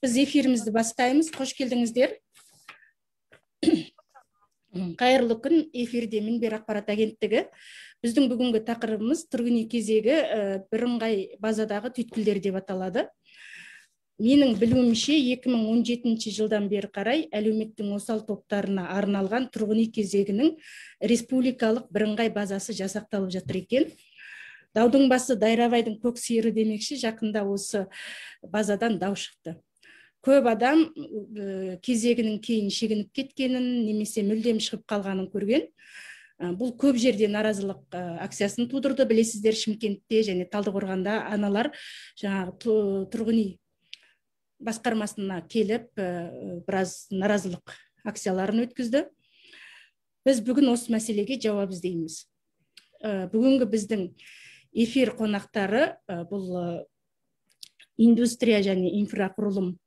Біз эфирімізді бастаймыз. Қош келдіңіздер. Қайырлы күн, эфирде Минбер ақпарат агенттігі. Біздің бүгінгі тақырыбымыз тұрғын үй кезегі бірыңғай базадағы түйткілдер деп аталады. Менің білуімше 2017 жылдан бері қарай әлеуметтің осал топтарына арналған тұрғын үй кезегінің республикалық бірыңғай базасы жасақталып жатыр екен. Даудың басы Дайрабайдың көк сиыры демекші, жақында осы базадан дау шықты. Көп адам кезегінің кейін шегініп кеткенін, немесе мүлдем шығып қалғанын көрген. Бұл көп жерде наразылық акциясын тудырды. Білесіздер, Шымкентте және Талдықорғанда аналар тұрғын үй басқармасына келіп, біраз наразылық акцияларын өткізді. Біз бүгін осы мәселеге жауап іздейміз. Бүгінгі біздің эфир қонақтары бұл индустрия және инфрақұрылым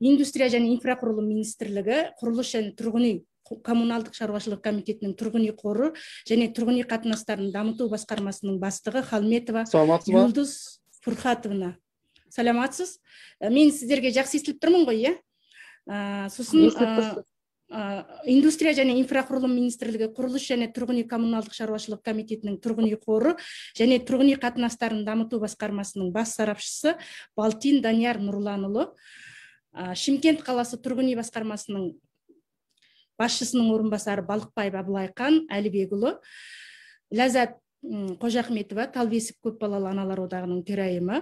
министрлігі, құрылыс және тұрғын үй коммуналдық шаруашылық комитетінің тұрғын үй қоры және тұрғын үй қатынастарын дамыту басқармасының бастығы Халметова Юлдыз Фурхатовна. Саламатсыз? Мен сіздерге жақсы естіліп тұрмын ғой, иә? Сосын индустрия және инфрақұрылым министрлігі, құрылыс және тұрғын үй коммуналдық шаруашылық комитетінің тұрғын үй қоры және тұрғын үй қатынастарын дамыту басқармасының бас сарапшысы Балтин Данияр Нұрланұлы, Шымкент қаласы тұрғын үй басқармасының басшысының орынбасары Балықбаев Абылайқан Әлібекұлы, Ләззат Қожахметова, Талбесік көпбалалы аналар одағының төрайымы,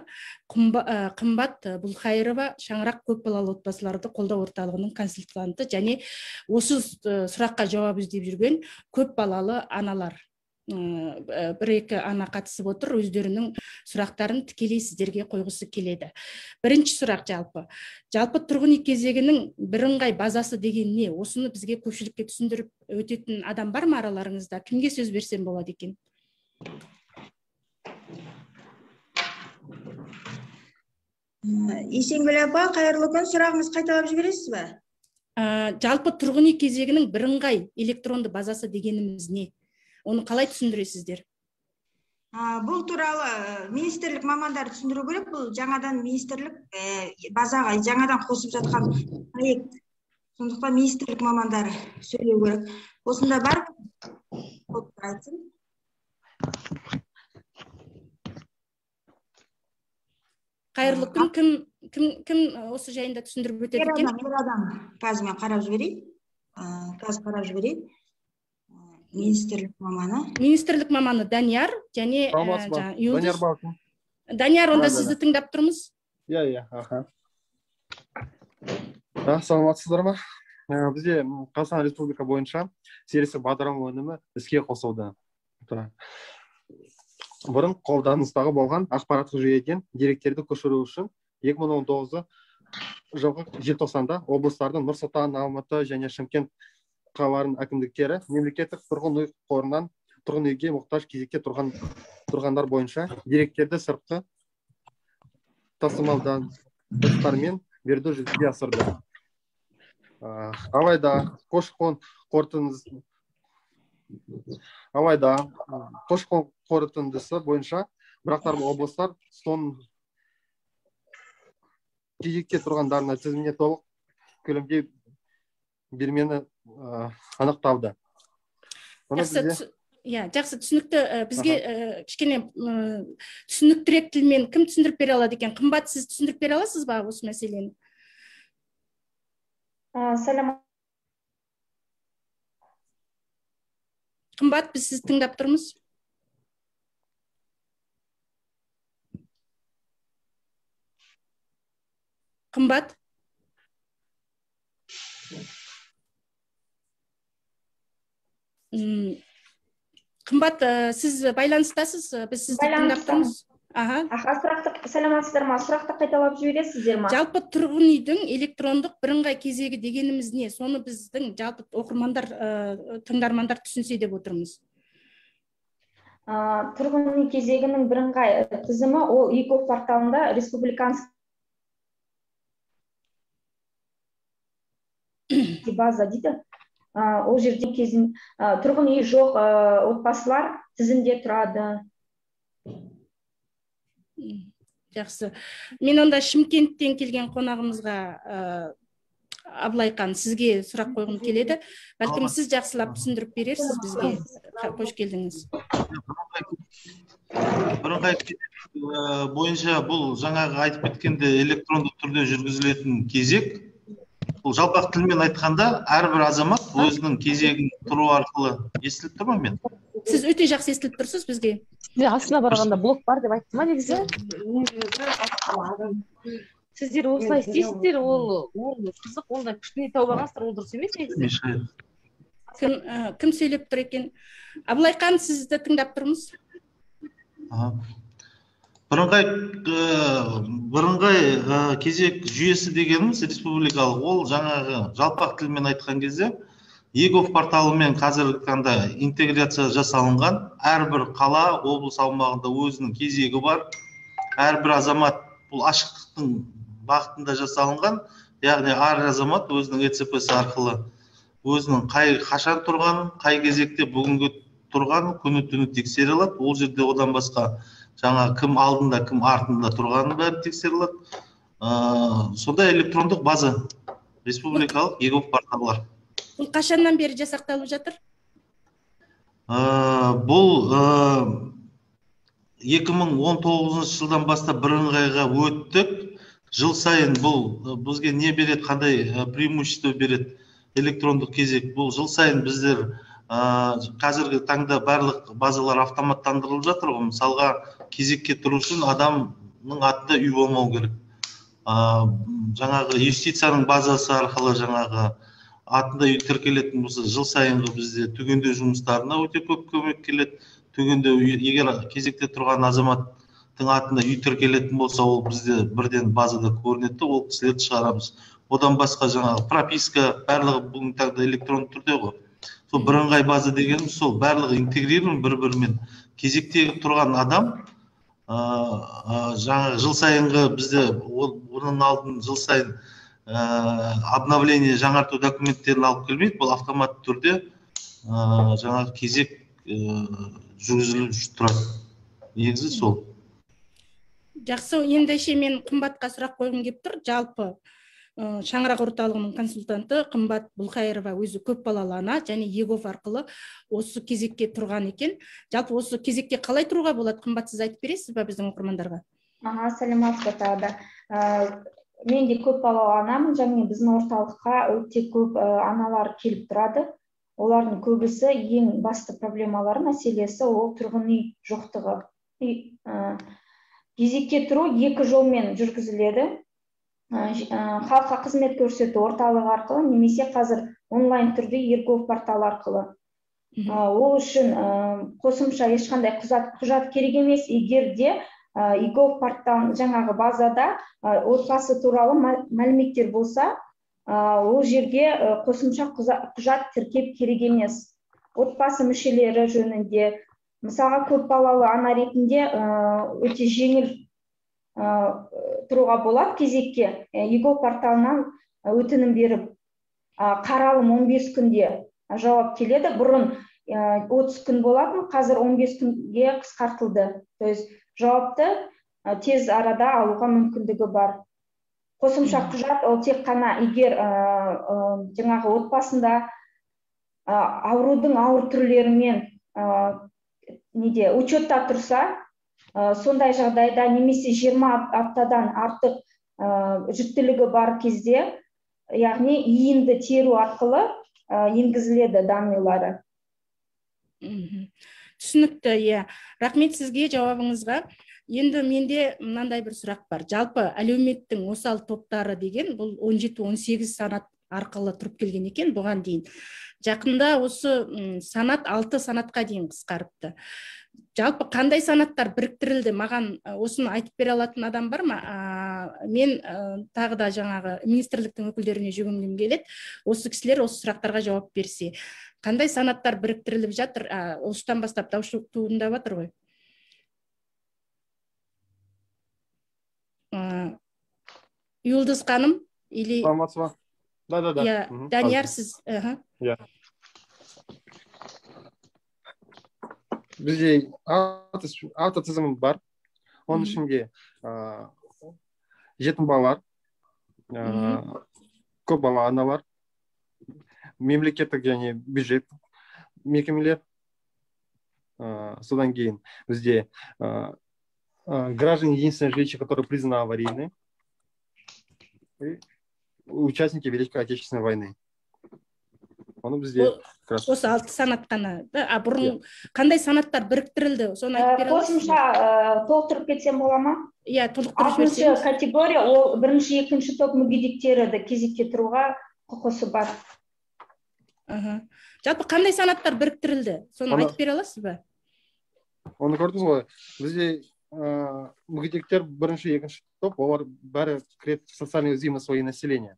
Қымбат Бұлхайырова, Шаңырақ көпбалалы отбасыларды қолдау орталығының консультанты және осы сұраққа жауап іздеп жүрген көпбалалы аналар. Бір-екі ана қатысып отыр, өздерінің сұрақтарын тікелей сіздерге қойғысы келеді. Бірінші сұрақ жалпы тұрғын үй кезегінің бірыңғай базасы деген не? Осыны бізге көпшілікке түсіндіріп өтетін адам бар ма араларыңызда? Кімге сөз берсем болады екен? Есенгүл апа, қайырлы күн, сұрағыңыз қайталап жібересіз бе? Жалпы тұрғын үй кезегінің бірыңғай электронды базасы дегеніміз не? Оны қалай түсіндіресіздер? Бұл туралы министрлік мамандары түсіндіру керек. Бұл жаңадан министрлік базаға жаңадан қосып жатқан проект. Сондықтан министрлік мамандары сөйлеу керек. Осында бар? Қайырлы күн, кім осы жайында түсіндіріп өтеді екен? Ер адам. Қазір мен қарап жіберейін. Министрлік маманы Данияр және Юлдыз. Данияр, онда сізді тыңдап тұрмыз. Иә, саламатсыздар ма? Бізде Қазақстан Республика бойынша сервистік бағдарлама өнімі іске қосылды. Бұрын қолданыстағы болған ақпараттық жүйеден деректерді көшіру үшін 2019 жылғы желтоқсанда облыстардың Нұр Сұлтан, Алматы және Шымкент қалаларының әкімдіктері мемлекеттік тұрғын үй қорынан тұрғын үйге мұқтаж кезекте тұрғандар бойынша деректерді сыртқы тасымалдағыштармен беруді жүзеге асырды. Алайда көші-қон қорытындысы бойынша бірақтар облыстар соның кезекте тұрғандарына тізіміне толық көлемде бермені анықталды. Жақсы, түсінікті. Бізге кішкене түсініктірек тілмен кім түсіндіріп бере алады екен? Қымбат, сіз түсіндіріп бере аласыз ба осы мәселені? Қымбат, біз сіз тыңдап тұрмыз. Қымбат? Қымбат, сіз байланыстасыз, біз сізді тыңдап тұрмыз. Саламатсыздар ма? Сұрақты қайталап жібересіздер ма? Жалпы тұрғын үйдің электрондық бірыңғай кезегі дегеніміз не? Соны біздің жалпы оқырмандар, тыңдармандар түсінсе деп отырмыз. Тұрғын үй кезегінің бірыңғай тізімі ол ИКО порталында республиканский база дейді. Ол жерде тұрғын үй жоқ отбасылар тізімде тұрады. Жақсы. Мен онда Шымкенттен келген қонағымызға Абылайқан сізге сұрақ қойғым келеді. Бәлкім сіз жақсылап түсіндіріп берерсіз бізге. Қош келдіңіз. Бірыңғай бойынша бұл жаңағы айтып кеткенде электронды түрде жүргізілетін кезек. Бұл жалпақ тілмен айтқанда әрбір азамат өзінің кезегін тұру арқылы естіліп тұр ма мен? Сіз өте жақсы естіліп тұрсыз бізге. Астына барғанда блок бар деп айтты ма негізі? Сіздер осылай істейсіздер, ол қызық, онда кішкене тауып алғансыздар, ол дұрыс емес негізі. Кім сөйлеп тұр екен? Абылайқан, сізді тыңдап тұрмыз. Бірыңғай кезек жүйесі дегеніміз республикалық, ол жаңағы жалпақ тілмен айтқан кезде егов порталымен қазіргі таңда интеграция жасалынған. Әрбір қала, облыс аумағында өзінің кезегі бар. Әрбір азамат бұл ашықтықтың бағытында жасалынған, яғни әр азамат өзінің ЕЦП-сі арқылы өзінің қашан тұрғанын, қай кезекте бүгінгі тұрғанын күні түні тексере алады. Ол жерде одан басқа жаңа кім алдында, кім артында тұрғанын бәрі тексере алады. Сонда электрондық база, республикалық егов порталдар. Бұл қашаннан бері жасақталып жатыр? Бұл 2019 жылдан бастап бірыңғайға өттік. Жыл сайын бұл бізге не береді, қандай преимущество береді электрондық кезек. Бұл жыл сайын біздер қазіргі таңда барлық базалар автоматтандырылып жатыр. Мысалға кезекке тұру үшін адамның атында үй болмау керек. Жаңағы юстицияның базасы арқылы жаңағы атында үй тіркелетін болса, жыл сайынғы бізде түгендеу жұмыстарына өте көп көмек келеді. Түгендеу, егер кезекте тұрған азаматтың атында үй тіркелетін болса, ол бізде бірден базада көрінеді, ол кісілерді шығарамыз. Одан басқа жаңағы прописка барлығы бүгінгі таңда электронды түрде ғой. Сол бірыңғай база дегеніміз сол барлығы интегрирован бір-бірімен. Кезекте тұрған адам жаңағы жыл сайынғы бізде оның алдын жыл сайын обновление жаңарту документтерін алып келмейді. Бұл автомат түрде жаңағы кезек жүргізіліп тұрады. Негізі сол. Жақсы, ендеше мен қымбатқа сұрақ қойғым келіп тұр. Жалпы Шаңырақ орталығының консультанты Қымбат Бұлқайырова өзі көп балалы ана және егов арқылы осы кезекке тұрған екен. Жалпы осы кезекке қалай тұруға болады? Қымбат, сіз айтып бересіз бе біздің оқырмандарға? Саламатсыз ба? Мен де көп балалы анамын, және біздің орталыққа өте көп аналар келіп тұрады. Олардың көбісі ең басты проблемалары мәселесі ол тұрғын үй жоқтығы. Кезекке тұру екі жолмен жүргізіледі. Халыққа қызмет көрсету орталығы арқылы, немесе қазір онлайн түрде егов порталы арқылы. Ол үшін қосымша ешқандай құжат керек емес. Егер де егов портал жаңағы базада отбасы туралы мәліметтер болса, ол жерге қосымша құжат тіркеп керек емес. Отбасы мүшелері жөнінде, мысалға көп балалы ана ретінде өте жеңіл тұруға болады кезекке. егов порталынан өтінім беріп, қаралым 15 күнде жауап келеді. Бұрын 30 күн болатын, қазір 15 күнге қысқартылды. То есть жауапты тез арада алуға мүмкіндігі бар. Қосымша құжат ол тек қана егер жаңағы отбасында аурудың ауыр түрлерімен учетта тұрса, сондай жағдайда, немесе 20 аптадан артық жүктілігі бар кезде, яғни иінді теру арқылы енгізіледі данныйлары. Түсінікті, иә. Рахмет сізге жауабыңызға. Енді менде мынандай бір сұрақ бар. Жалпы әлеуметтің осал топтары деген бұл 17-18 санат арқылы тұрып келген екен бұған дейін. Жақында осы санат 6 санатқа дейін қысқарыпты. Жалпы қандай санаттар біріктірілді? Маған осыны айтып бере алатын адам бар ма? Мен тағы да жаңағы министрліктің өкілдеріне жүгінгім келеді. Осы кісілер осы сұрақтарға жауап берсе. Қандай санаттар біріктіріліп жатыр? Осыдан бастап дауыс туындап жатыр ғой. Юлдыз ханым или... Саламатсыз ба? Да. Данияр, сіз... бізде автотізім бар. Оның ішінде жетім балалар, көп бала аналар, мемлекеттік және бюджет мекемелер. Содан кейін бізде граждане единственного жилища, которые признаны аварийны, и участники Великой Отечественной войны. Оны бізде осы 6 санат қана. Бұрын қандай санаттар біріктірілді? Соны айтып бере аласыз? Қосымша толықтырып кетсем бола ма? Иә, толықтырып жіберсеңіз. 6-шы категория ол 1-ші, 2-ші топ мүгедектері кезекке тұруға құқысы бар. Жалпы қандай санаттар біріктірілді? Соны айтып бере аласыз ба? Оны көрдіңіз ғой. Бізде мүгедектер 1-ші, 2-ші топ, олар бәрі кіреді социальное уязвимое слои населения.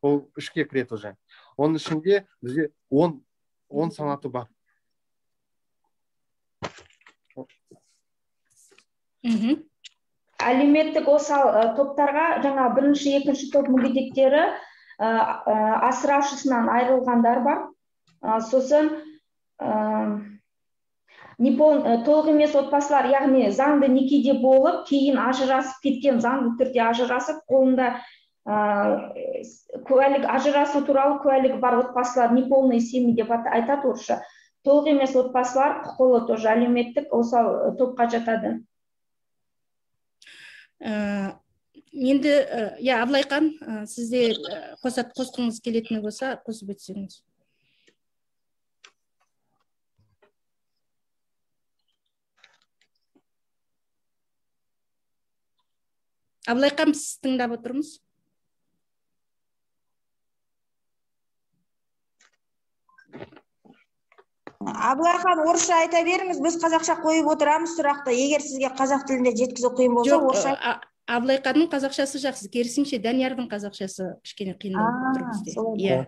Ол ішке кіреді уже. Оның ішінде бізде 10 санаты бар. Әлеуметтік осал топтарға жаңа 1-ші, 2-ші топ мүгедектері асыраушысынан айырылғандар бар. Сосын толық емес отбасылар, яғни заңды некеде болып, кейін ажырасып кеткен, заңды түрде ажырасып, қолында ажырасу туралы куәлігі бар отбасылар, неполные семьи деп айтады орысша. Толық емес отбасылар құқылы тоже әлеуметтік осал топқа жатады. Енді, Абылайқан, сізде қосқыңыз келетіні болса, қосып өтсеңіз. Абылайқан, сіз тыңдап отырмыз. Абылайхан, орысша айта беріңіз, біз қазақша қойып отырамыз сұрақты. Егер сізге қазақ тілінде жеткізу қиын болса, орысша. Абылайқанның қазақшасы жақсы, керісінше Даниярдың қазақшасы кішкене қиындау тұр бізде. Иә.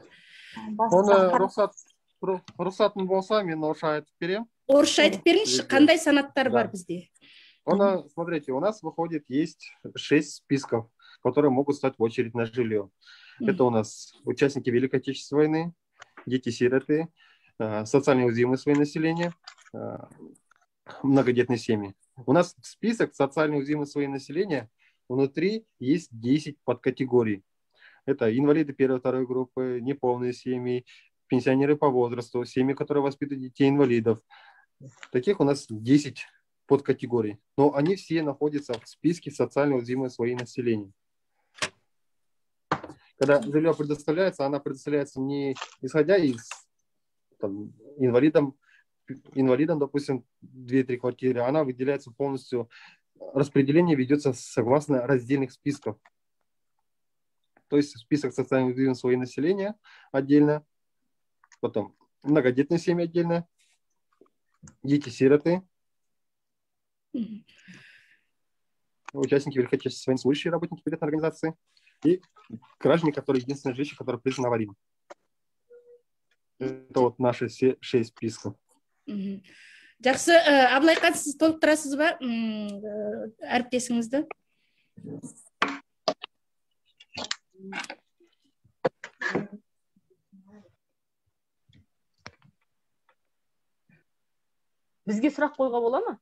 Оны рұқсатың болса, мен орысша айтып берем. Орысша айтып беріңізші, қандай санаттар бар бізде? Смотрите, у нас выходит, есть 6 списков, которые могут стать в очередь на жилье. Это у нас участники Великой Отечественной войны, дети-сироты, социально уязвимые слои населения, многодетные семьи. У нас список социально уязвимых слоев населения, внутри есть 10 подкатегорий. Это инвалиды первой и второй группы, неполные семьи, пенсионеры по возрасту, семьи, которые воспитывают детей-инвалидов. Таких у нас 10 подкатегорий. Но они все находятся в списке социально уязвимых слоев населения. Когда жилье предоставляется, она предоставляется не исходя из инвалидам, допустим, 2-3 квартиры, она выделяется полностью, распределение ведется согласно раздельных списков. То есть список социально уязвимых слоев населения отдельно, потом многодетные семьи отдельно, дети-сироты, участники Великой Отечественной войны, служащие работники бюджетной организации и граждане, которые единственное жилище, которое признано аварийным. Это вот наши все 6 списков. Жақсы, Абылайқан, сіз толықтырасыз ба әріптесіңізді? Бізге сұрақ қойға бола ма?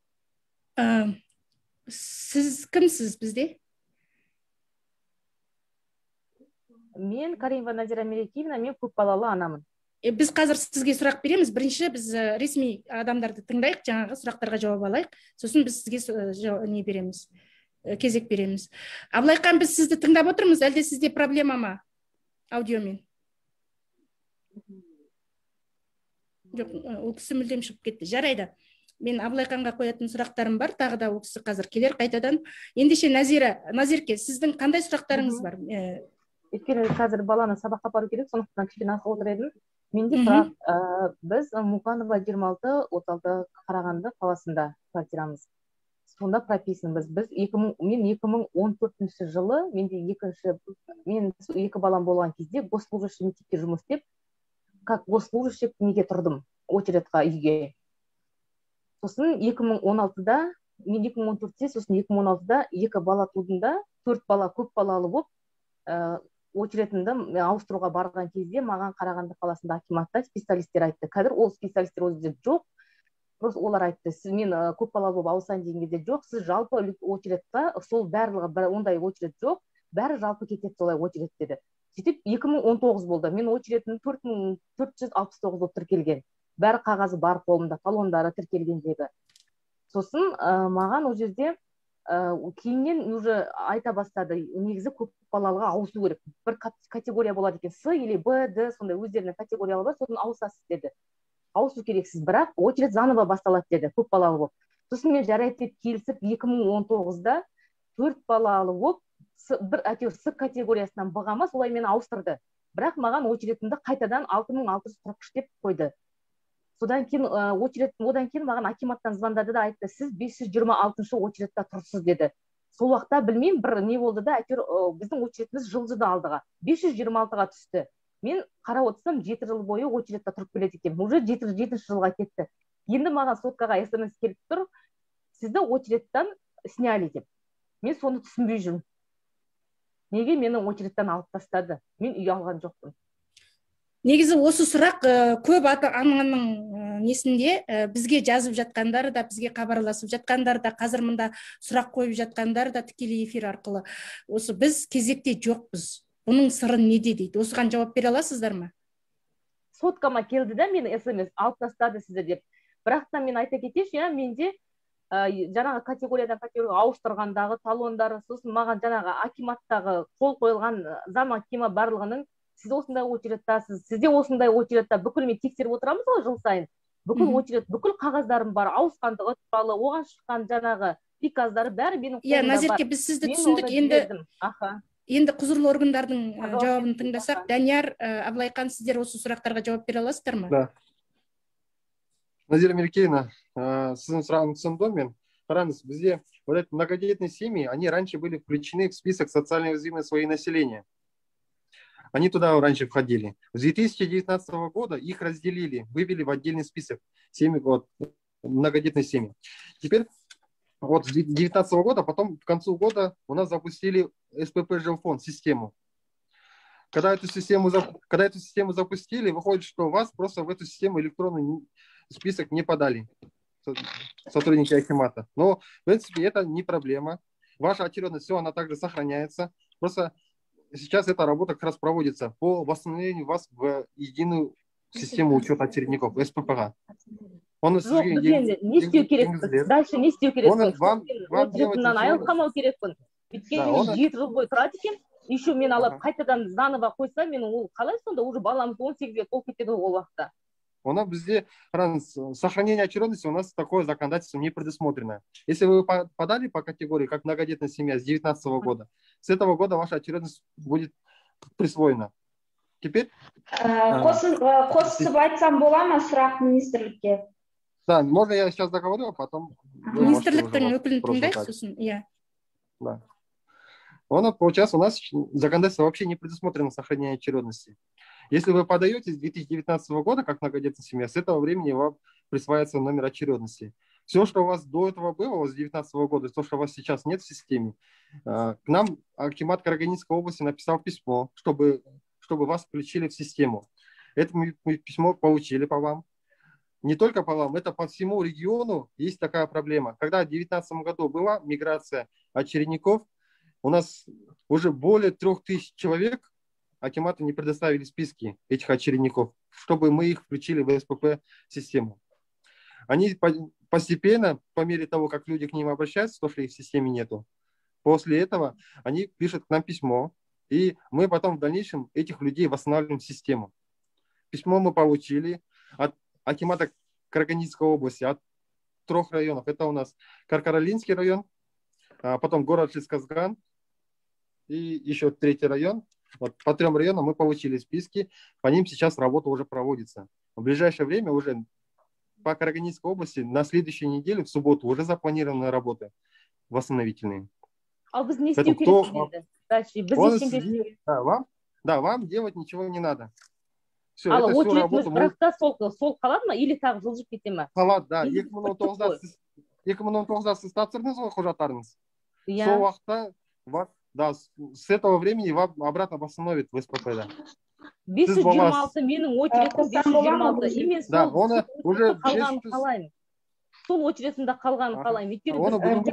Сіз кімсіз бізде? Мен Каримова Назира Мерекеевна, мен көпбалалы анамын. Біз қазір сізге сұрақ береміз. Бірінші біз ресми адамдарды тыңдайық, жаңағы сұрақтарға жауап алайық. Сосын біз сізге береміз, кезек береміз. Абылайқан, біз сізді тыңдап отырмыз, әлде сізде проблема ма аудиомен? Жоқ, ол кісі мүлдем шығып кетті. Жарайды. Мен Абылайқанға қоятын сұрақтарым бар, тағы да ол кісі қазір келер қайтадан. Ендеше Назерке, сіздің қандай сұрақтарыңыз бар? Өйткені қазір баланы сабаққа апару керек, сондықтан кішкене ақыл отыр едім. Менде сұрақ, біз Муканова 26-36 Қарағанды қаласында квартирамыз. Сонда прописанбыз. Мен 2014 жылы, мен 2 балам болған кезде госслужащий мектепте жұмыс істеп, как госслужащий неге тұрдым, очередьқа үйге. Сосын 2016-да, мен 2014-те, сосын 2016-да 2 бала тудында, 4 бала көп балалы болып, очеретімді ауыстыруға барған кезде маған Қарағанды қаласында акиматта специалисттер айтты. Қазір ол специалисттер өзі жоқ. просто олар айтты, сіз мен көпбалалы болып ауысайын деген кезде жоқ, сіз жалпы очередьта сол барлығы ондай очередь жоқ, бәрі жалпы кетеді солай очередь деді. Сөйтіп 2019 болды. Мен очередьтің 4469 болып тіркелген. Бәрі қағазы бар қолымда, талондары тіркелгендегі. Сосын маған ол жерде кейіннен уже айта бастады, негізі көпбалалыға ауысу керек. Бір категория болады екен, С или Б, Д, сондай өздерінің категориялары бар, сосын ауысасыз деді. Ауысу керексіз, бірақ очередь заново басталады деді, көпбалалы болып. Сосын мен жарайды деп келісіп 2019-да 4 балалы болып, бір әйтеуір С категориясынан Б-ға солай мені ауыстырды. Бірақ маған очередімді қайтадан 6643 деп қойды. Содан кейін одан кейін маған акиматтан звондады да айтты, сіз 526-шы очередьта тұрсыз деді. Сол уақытта білмеймін, бір не болды да, әйтеуір біздің очередіміз жылжыды алдыға. 526-ға түсті. Мен қарап отырсам 7 жыл бойы очередьта тұрып келеді екенмін. Уже 7 жылға кетті. Енді маған соткаға СМС келіп тұр, сізді очередьтан сняли деп. Мен соны түсінбей жүрмін. Неге мені очередьтан алып тастады? Мен үй алған жоқпын. Негізі осы сұрақ көп ата-ананың несінде бізге жазып жатқандар да, бізге хабарласып жатқандар да, қазір мында сұрақ қойып жатқандар да тікелей эфир арқылы. Осы біз кезекте жоқпыз. Бұның сыры неде дейді. Осыған жауап бере аласыздар ма? Соткама келді да мені СМС алып тастады сізді деп. Бірақ та мен айта кетейінші, менде жаңағы категориядан категорияға ауыстырғандағы талондары, сосын маған жаңағы акиматтағы қол қойылған зам акима барлығының сіз осындай очередьтасыз, сізде осындай очередьта бүкіл мен тексеріп отырамыз ғой жыл сайын. Бүкіл очередь, бүкіл қағаздарым бар, ауысқандығы туралы, оған шыққан жаңағы приказдары бәрі менің қолымда бар. Назерке, біз сізді түсіндік. Енді құзырлы органдардың жауабын тыңдасақ, Данияр, Абылайхан, сіздер осы сұрақтарға жауап бере аласыздар ма? Да. Назира Меликеевна, сіздің сұрағыңызды түсіндім мен. Қараңыз, бізде вот эти многодетные семьи, они раньше были включены в список социально уязвимых слоев населения. Они туда раньше входили. С 2019 года их разделили, вывели в отдельный список семьи, вот, многодетных семей. Теперь вот с 2019 года, потом к концу года у нас запустили СПП жилфонд, систему. Когда эту систему запустили, выходит, что вас просто в эту систему электронный список не подали сотрудники акимата. Но, в принципе, это не проблема. Ваша очередность, все, она также сохраняется. Просто сейчас эта работа как раз проводится по восстановлению вас в единую систему учета очередников, СППГ. Он не істеу керекпін. Дальше не істеу керекпін. Очередімнен айылып қалмау керекпін. Өйткені 7 жыл бойы тұрады екен. Еще мен алып қайтадан заново қойса, мен ол қалай сонда уже баламыз 18-ге толып кетеді ол уақытта. У нас везде сохранение очередности, у нас такое законодательство не предусмотрено. Если вы подали по категории, как многодетная семья с 2019 года, с этого года ваша очередность будет присвоена. Теперь... Қосып айтсам бола ма сұрақ министрлікке? Да, можно я сейчас договорю, а потом... Министрліктің өкілін тыңдайсыз сосын? Да. Получается, у нас законодательство вообще не предусмотрено сохранение очередности. Если вы подаете с 2019 года, как многодетная семья, с этого времени вам присваивается номер очередности. Все, что у вас до этого было, с 2019 года, то, что у вас сейчас нет в системе, к нам акимат Карагандинской области написал письмо, чтобы вас включили в систему. Это мы письмо получили по вам. Не только по вам, это по всему региону есть такая проблема. Когда в 2019 году была миграция очередников, у нас уже более 3000 человек акиматы не предоставили списки этих очередников, чтобы мы их включили в СПП-систему. Они постепенно, по мере того, как люди к ним обращаются, то, что их в системе нету, после этого они пишут к нам письмо, и мы потом в дальнейшем этих людей восстанавливаем в систему. Письмо мы получили от акимата Карагандинской области, от 3 районов. Это у нас Каркаралинский район, потом город Жезказган и еще 3-й район. Вот по 3 районам мы получили списки, по ним сейчас работа уже проводится. В ближайшее время уже по Карагандинской области на следующей неделе, в субботу, уже запланированы работы восстановительные. А вы не сделаете? Да, вам делать ничего не надо. Все, это всю работу... Бірақта сол қалады ма, или тағы жылжып кете ма? Қалады, да. 2019-да сіз тапсырдыңыз ғой құжаттарыңыз. Сол уақытта да, с этого времени вам обратно восстановит в СПП, да. 526 менің очередім 526. Да, оны уже сол очередінде қалғанын қалаймын. Өйткені Оны біз бүгін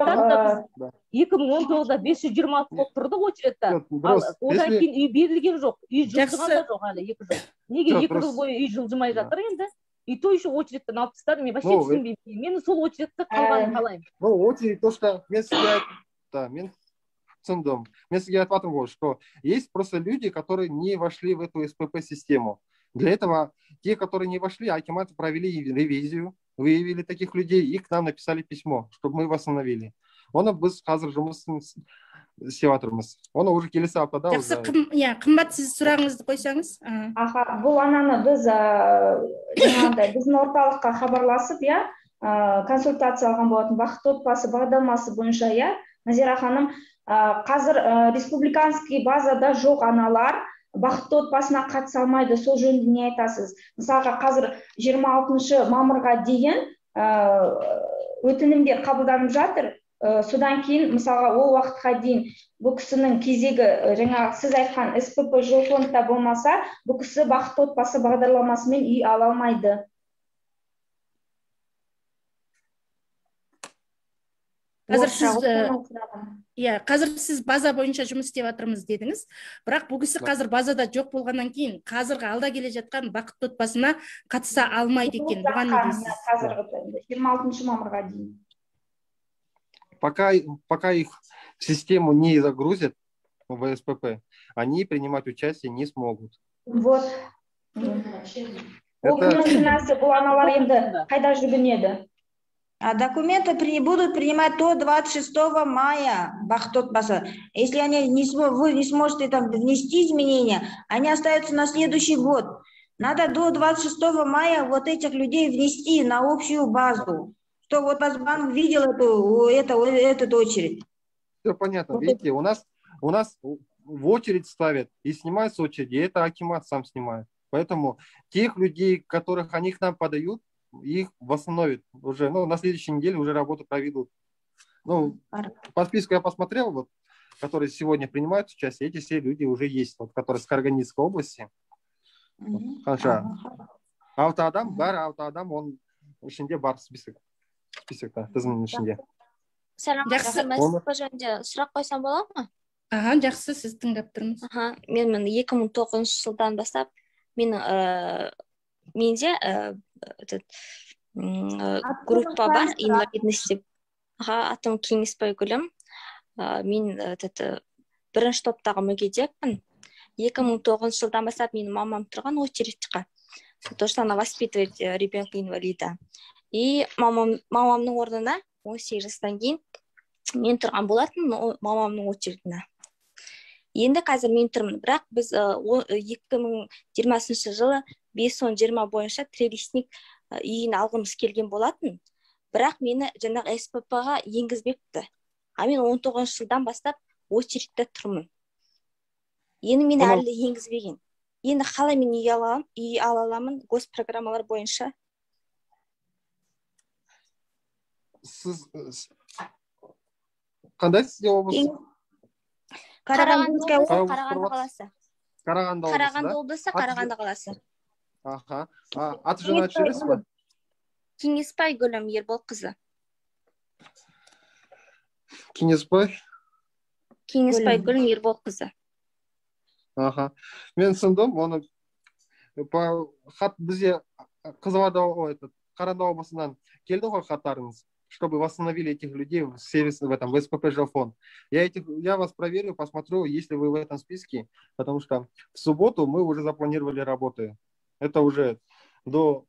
2019-да 526 болып тұрдық очередте. Ал одан кейін үй берілген жоқ. Үй жылжыған да жоқ әлі 2 жыл. Неге 2 жыл бойы үй жылжымай жатыр енді? И то еще очередьтен алып тастады. Мен вообще түсінбеймін. Мен сол очередте қалғанын қалаймын. Ну, очередь, то, что мен сізге айтып жатырмын ғой, что есть просто люди, которые не вошли в эту СПП-систему. Для этого те, которые не вошли, акиматы провели ревизию, выявили таких людей и к нам написали письмо, чтобы мы восстановили. Оны біз қазір жұмысын істеп жатырмыз. Оны уже келесі аптада. Жақсы, қымбат, сіз сұрағыңызды қойсаңыз. Бұл ананы біз жаңағыдай біздің орталыққа хабарласып, консультация алған болатын. Бақытты отбасы бағдарламасы бойынша, Назира ханым, қазір республиканский базада жоқ аналар бақытты отбасына қатыса алмайды. Сол жөнінде не айтасыз? Мысалға, қазір 26 мамырға дейін өтінімдер қабылданып жатыр. Содан кейін, мысалға, ол уақытқа дейін бұл кісінің кезегі, жаңағы сіз айтқан СПП жилфондта болмаса, бұл кісі бақытты отбасы бағдарламасымен үй ала алмайды. Қазір сіз база бойынша жұмыс істеп жатырмыз дедіңіз. Бірақ бұл кісі қазір базада жоқ болғаннан кейін, қазіргі алда келе жатқан бақытты отбасына қатыса алмайды екен. Бұған не дейсіз? Қазіргі 26 мамырға дейін. Пока их в систему не загрузят в СПП, они принимать участие не смогут. Вот. Ол күннің нәрсе бұл аналар енді қайда жүгінеді? Документы будут принимать до 26 мая, бақытты отбасы. Если вы не сможете там внести изменения, они остаются на следующий год. Надо до 26 мая вот этих людей внести на общую базу, что вот банк видел эту очередь. Все понятно. Видите, у нас в очередь ставят и снимают с очереди, и это акимат сам снимает. Поэтому тех людей, которых они к нам подают, их восстановят уже, на следующей неделе уже работу проведут. По списку я посмотрел, вот, которые сегодня принимают участие, эти все люди уже есть, вот, которые с Караганинской области. Автоадам, он ішінде бар списокта, тізімнің ішінде. Сәлем, сұрақ қойсам бола ма? Жақсы, сіз тыңдап тұрмыз. Мен 2009 жылдан бастап, менде группа бар, инвалидность деп. Атым Кеңесбай Гүлім. Мен бірінші топтағы мүгедекпін. 2009 жылдан бастап менің мамам тұрған очередьқа. То, что она воспитывает ребенка инвалида. И мамамның орнына 18 жастан кейін мен тұрған болатын мамамның очередіне. Енді қазір мен тұрмын. Бірақ біз 2020 жылы 5-10-20 бойынша трелесник үйін алғымыз келген болатын. Бірақ мені жаңағы СПП-ға енгізбепті. Мен 19 жылдан бастап очередьте тұрмын. Енді мені әлі енгізбеген. Енді қалай мен үй ала аламын госпрограммалар бойынша? Қандай сізде облыс? Қарағанды қаласы. Қарағанды облысы, Қарағанды қаласы. Аты жөнін айтып жібересіз ба? Кеңесбай Гүлім Ерболқызы. Кеңесбай Гүлім Ерболқызы. Мен түсіндім, оны хат бізде Қарағанды облысынан келді ғой хаттарыңыз, чтобы восстановили этих людей в сервис, в СПП жилфонд. Я вас проверю, посмотрю, если вы в этом списке, потому что в субботу мы уже запланировали работы. Это уже на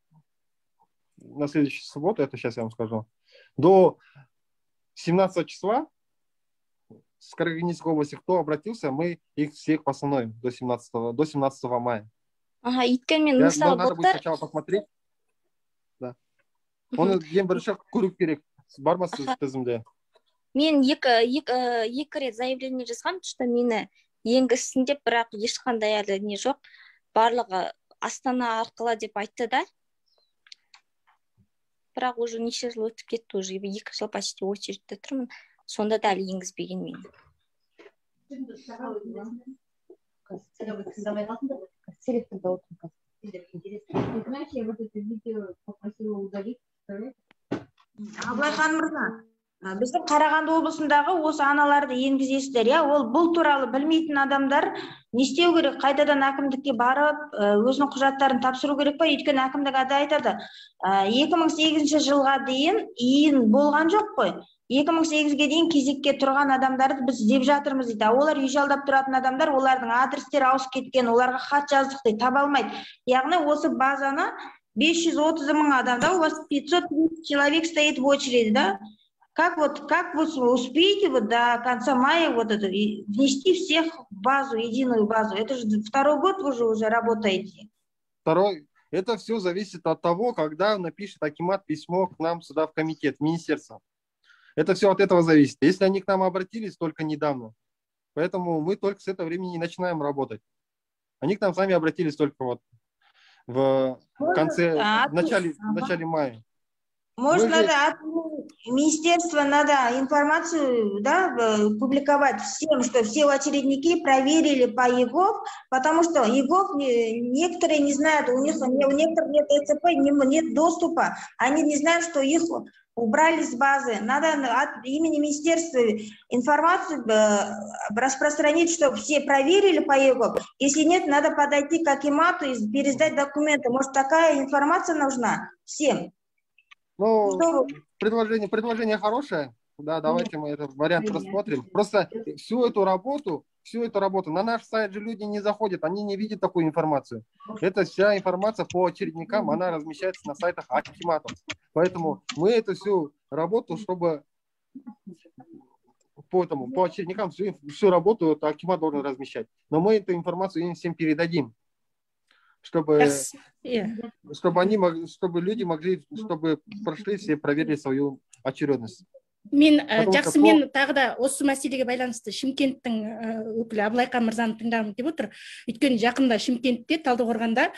следующую субботу, это сейчас я вам скажу, до 17 числа с Караганинской области, кто обратился, мы их всех восстановим до 17 мая. Надо будет сначала посмотреть. Да. Оны ең бірінші көру керек. Бар ма сіз тізімде? Мен екі рет заявление жазғам, что мені енгізсін деп, бірақ ешқандай әлі не жоқ. Барлығы Астана арқылы деп айтты да. Бірақ уже неше жыл өтіп кетті, уже 2 жыл почти очередьте тұрмын. Сонда да әлі енгізбеген мені. Абылайхан мырза, біздің Қарағанды облысындағы осы аналарды енгізесіздер, иә? Ол бұл туралы білмейтін адамдар не істеу керек? Қайтадан әкімдікке барып, өзінің құжаттарын тапсыру керек па? Өйткені әкімдік айтады, 2008 жылға дейін иін болған жоқ қой. 2008-ге дейін кезекке тұрған адамдарды біз іздеп жатырмыз дейді. Олар үй жалдап тұратын адамдар, олардың адрестері ауысып кеткен, оларға хат жаздық дейді, таба алмайды. Яғни осы базаны 530 000 адамда, у вас 530 человек стоит в очереди, да? Как вы успеете до конца мая внести всех в базу, единую базу? Это же второй год вы уже работаете. Это все зависит от того, когда напишет акимат письмо к нам сюда в комитет, в министерство. Это все от этого зависит. Если они к нам обратились только недавно, поэтому мы только с этого времени начинаем работать. Они к нам сами обратились только в начале мая. Может, от министерства надо информацию, да, публиковать всем, что все очередники проверили по ЕГОВ, потому что ЕГОВ некоторые не знают, у некоторых нет ЭЦП, нет доступа, они не знают, что их убрали с базы. Надо от имени министерства информацию распространить, чтобы все проверили по ЕГОВ. Если нет, надо подойти к акимату и пересдать документы. Может, такая информация нужна всем? Ну, предложение хорошее. Да, давайте мы этот вариант рассмотрим. Просто всю эту работу, на наш сайт же люди не заходят, они не видят такую информацию. Это вся информация по очередникам, она размещается на сайтах акиматов. Поэтому мы эту всю работу, чтобы по очередникам всю работу акимат должен размещать. Но мы эту информацию им всем передадим, чтобы люди могли, чтобы прошли все, проверили свою очередность. Мен тағы да осы мәселеге байланысты Шымкенттің өкілі Абылайхан мырзаны тыңдағым келіп отыр. Өйткені жақында Шымкентте, Талдықорғанда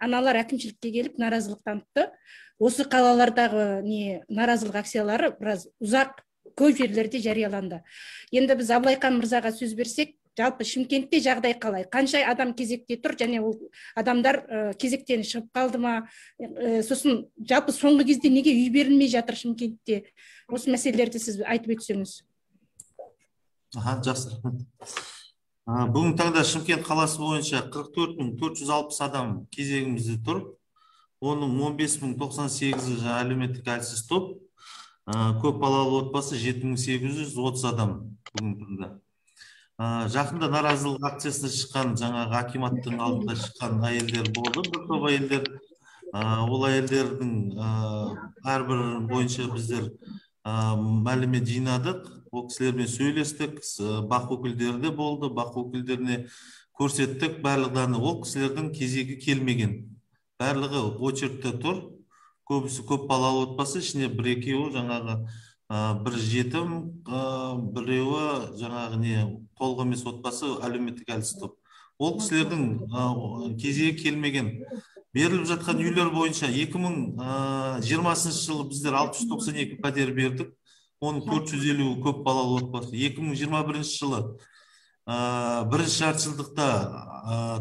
аналар әкімшілікке келіп наразылық танытты. Осы қалалардағы наразылық акциялары біраз ұзақ, көп жерлерде жарияланды. Енді біз Абылайхан мырзаға сөз берсек, жалпы Шымкентте жағдай қалай? Қанша адам кезекте тұр, және ол адамдар кезектен шығып қалды ма? Сосын жалпы соңғы кезде неге үй берілмей жатыр Шымкентте? Осы мәселелерді сіз айтып өтсеңіз. Жақсы. Бүгінгі таңда Шымкент қаласы бойынша 44 460 адам кезегімізде тұр. Оның 15 098 әлеуметтік әлсіз топ, көп балалы отбасы 7830 адам бүгінгі таңда. Жақында наразылық акциясына шыққан, жаңағы акиматтың алдында шыққан әйелдер болды, бір топ әйелдер. Ол әйелдердің әрбір бойынша біздер мәлімет жинадық, ол кісілермен сөйлестік, бақ өкілдері де болды, бақ өкілдеріне көрсеттік барлығын. Ол кісілердің кезегі келмеген, барлығы очередьте тұр, көбісі көп балалы отбасы, ішіне бір-екеуі жаңағы бір жетім, біреуі жаңағы толық емес отбасы, әлеуметтік әлсіз топ. Ол кісілердің кезегі келмеген. Беріліп жатқан үйлер бойынша 2020 жылы біздер 692 пәтер бердік, оның 450 көп балалы отбасы. 2021 жылы бірінші жартыжылдықта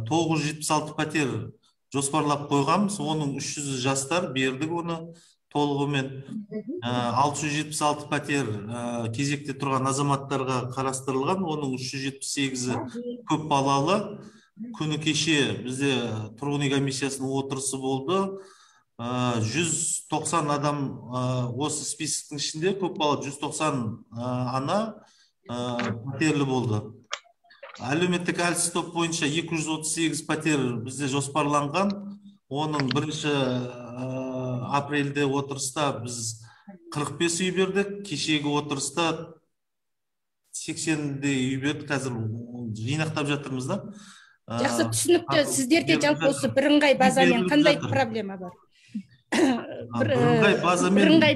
976 пәтер жоспарлап қойғанбыз, оның 300 жастар бердік оны толығымен. 676 пәтер кезекте тұрған азаматтарға қарастырылған, оның 378-і көп балалы. Күні кеше бізде тұрғын үй комиссиясының отырысы болды. 190 адам осы списоктың ішінде, көп балалы 190 ана пәтерлі болды. Әлеуметтік әлсіз топ бойынша 238 пәтер бізде жоспарланған. Оның 1 апрельде отырыста біз 45 үй бердік, кешегі отырыста 80-де үй бердік, қазір жинақтап жатырмыз да. Жақсы, түсінікті. Сіздерде жалпы осы бірыңғай базамен қандай проблема бар? Бірыңғай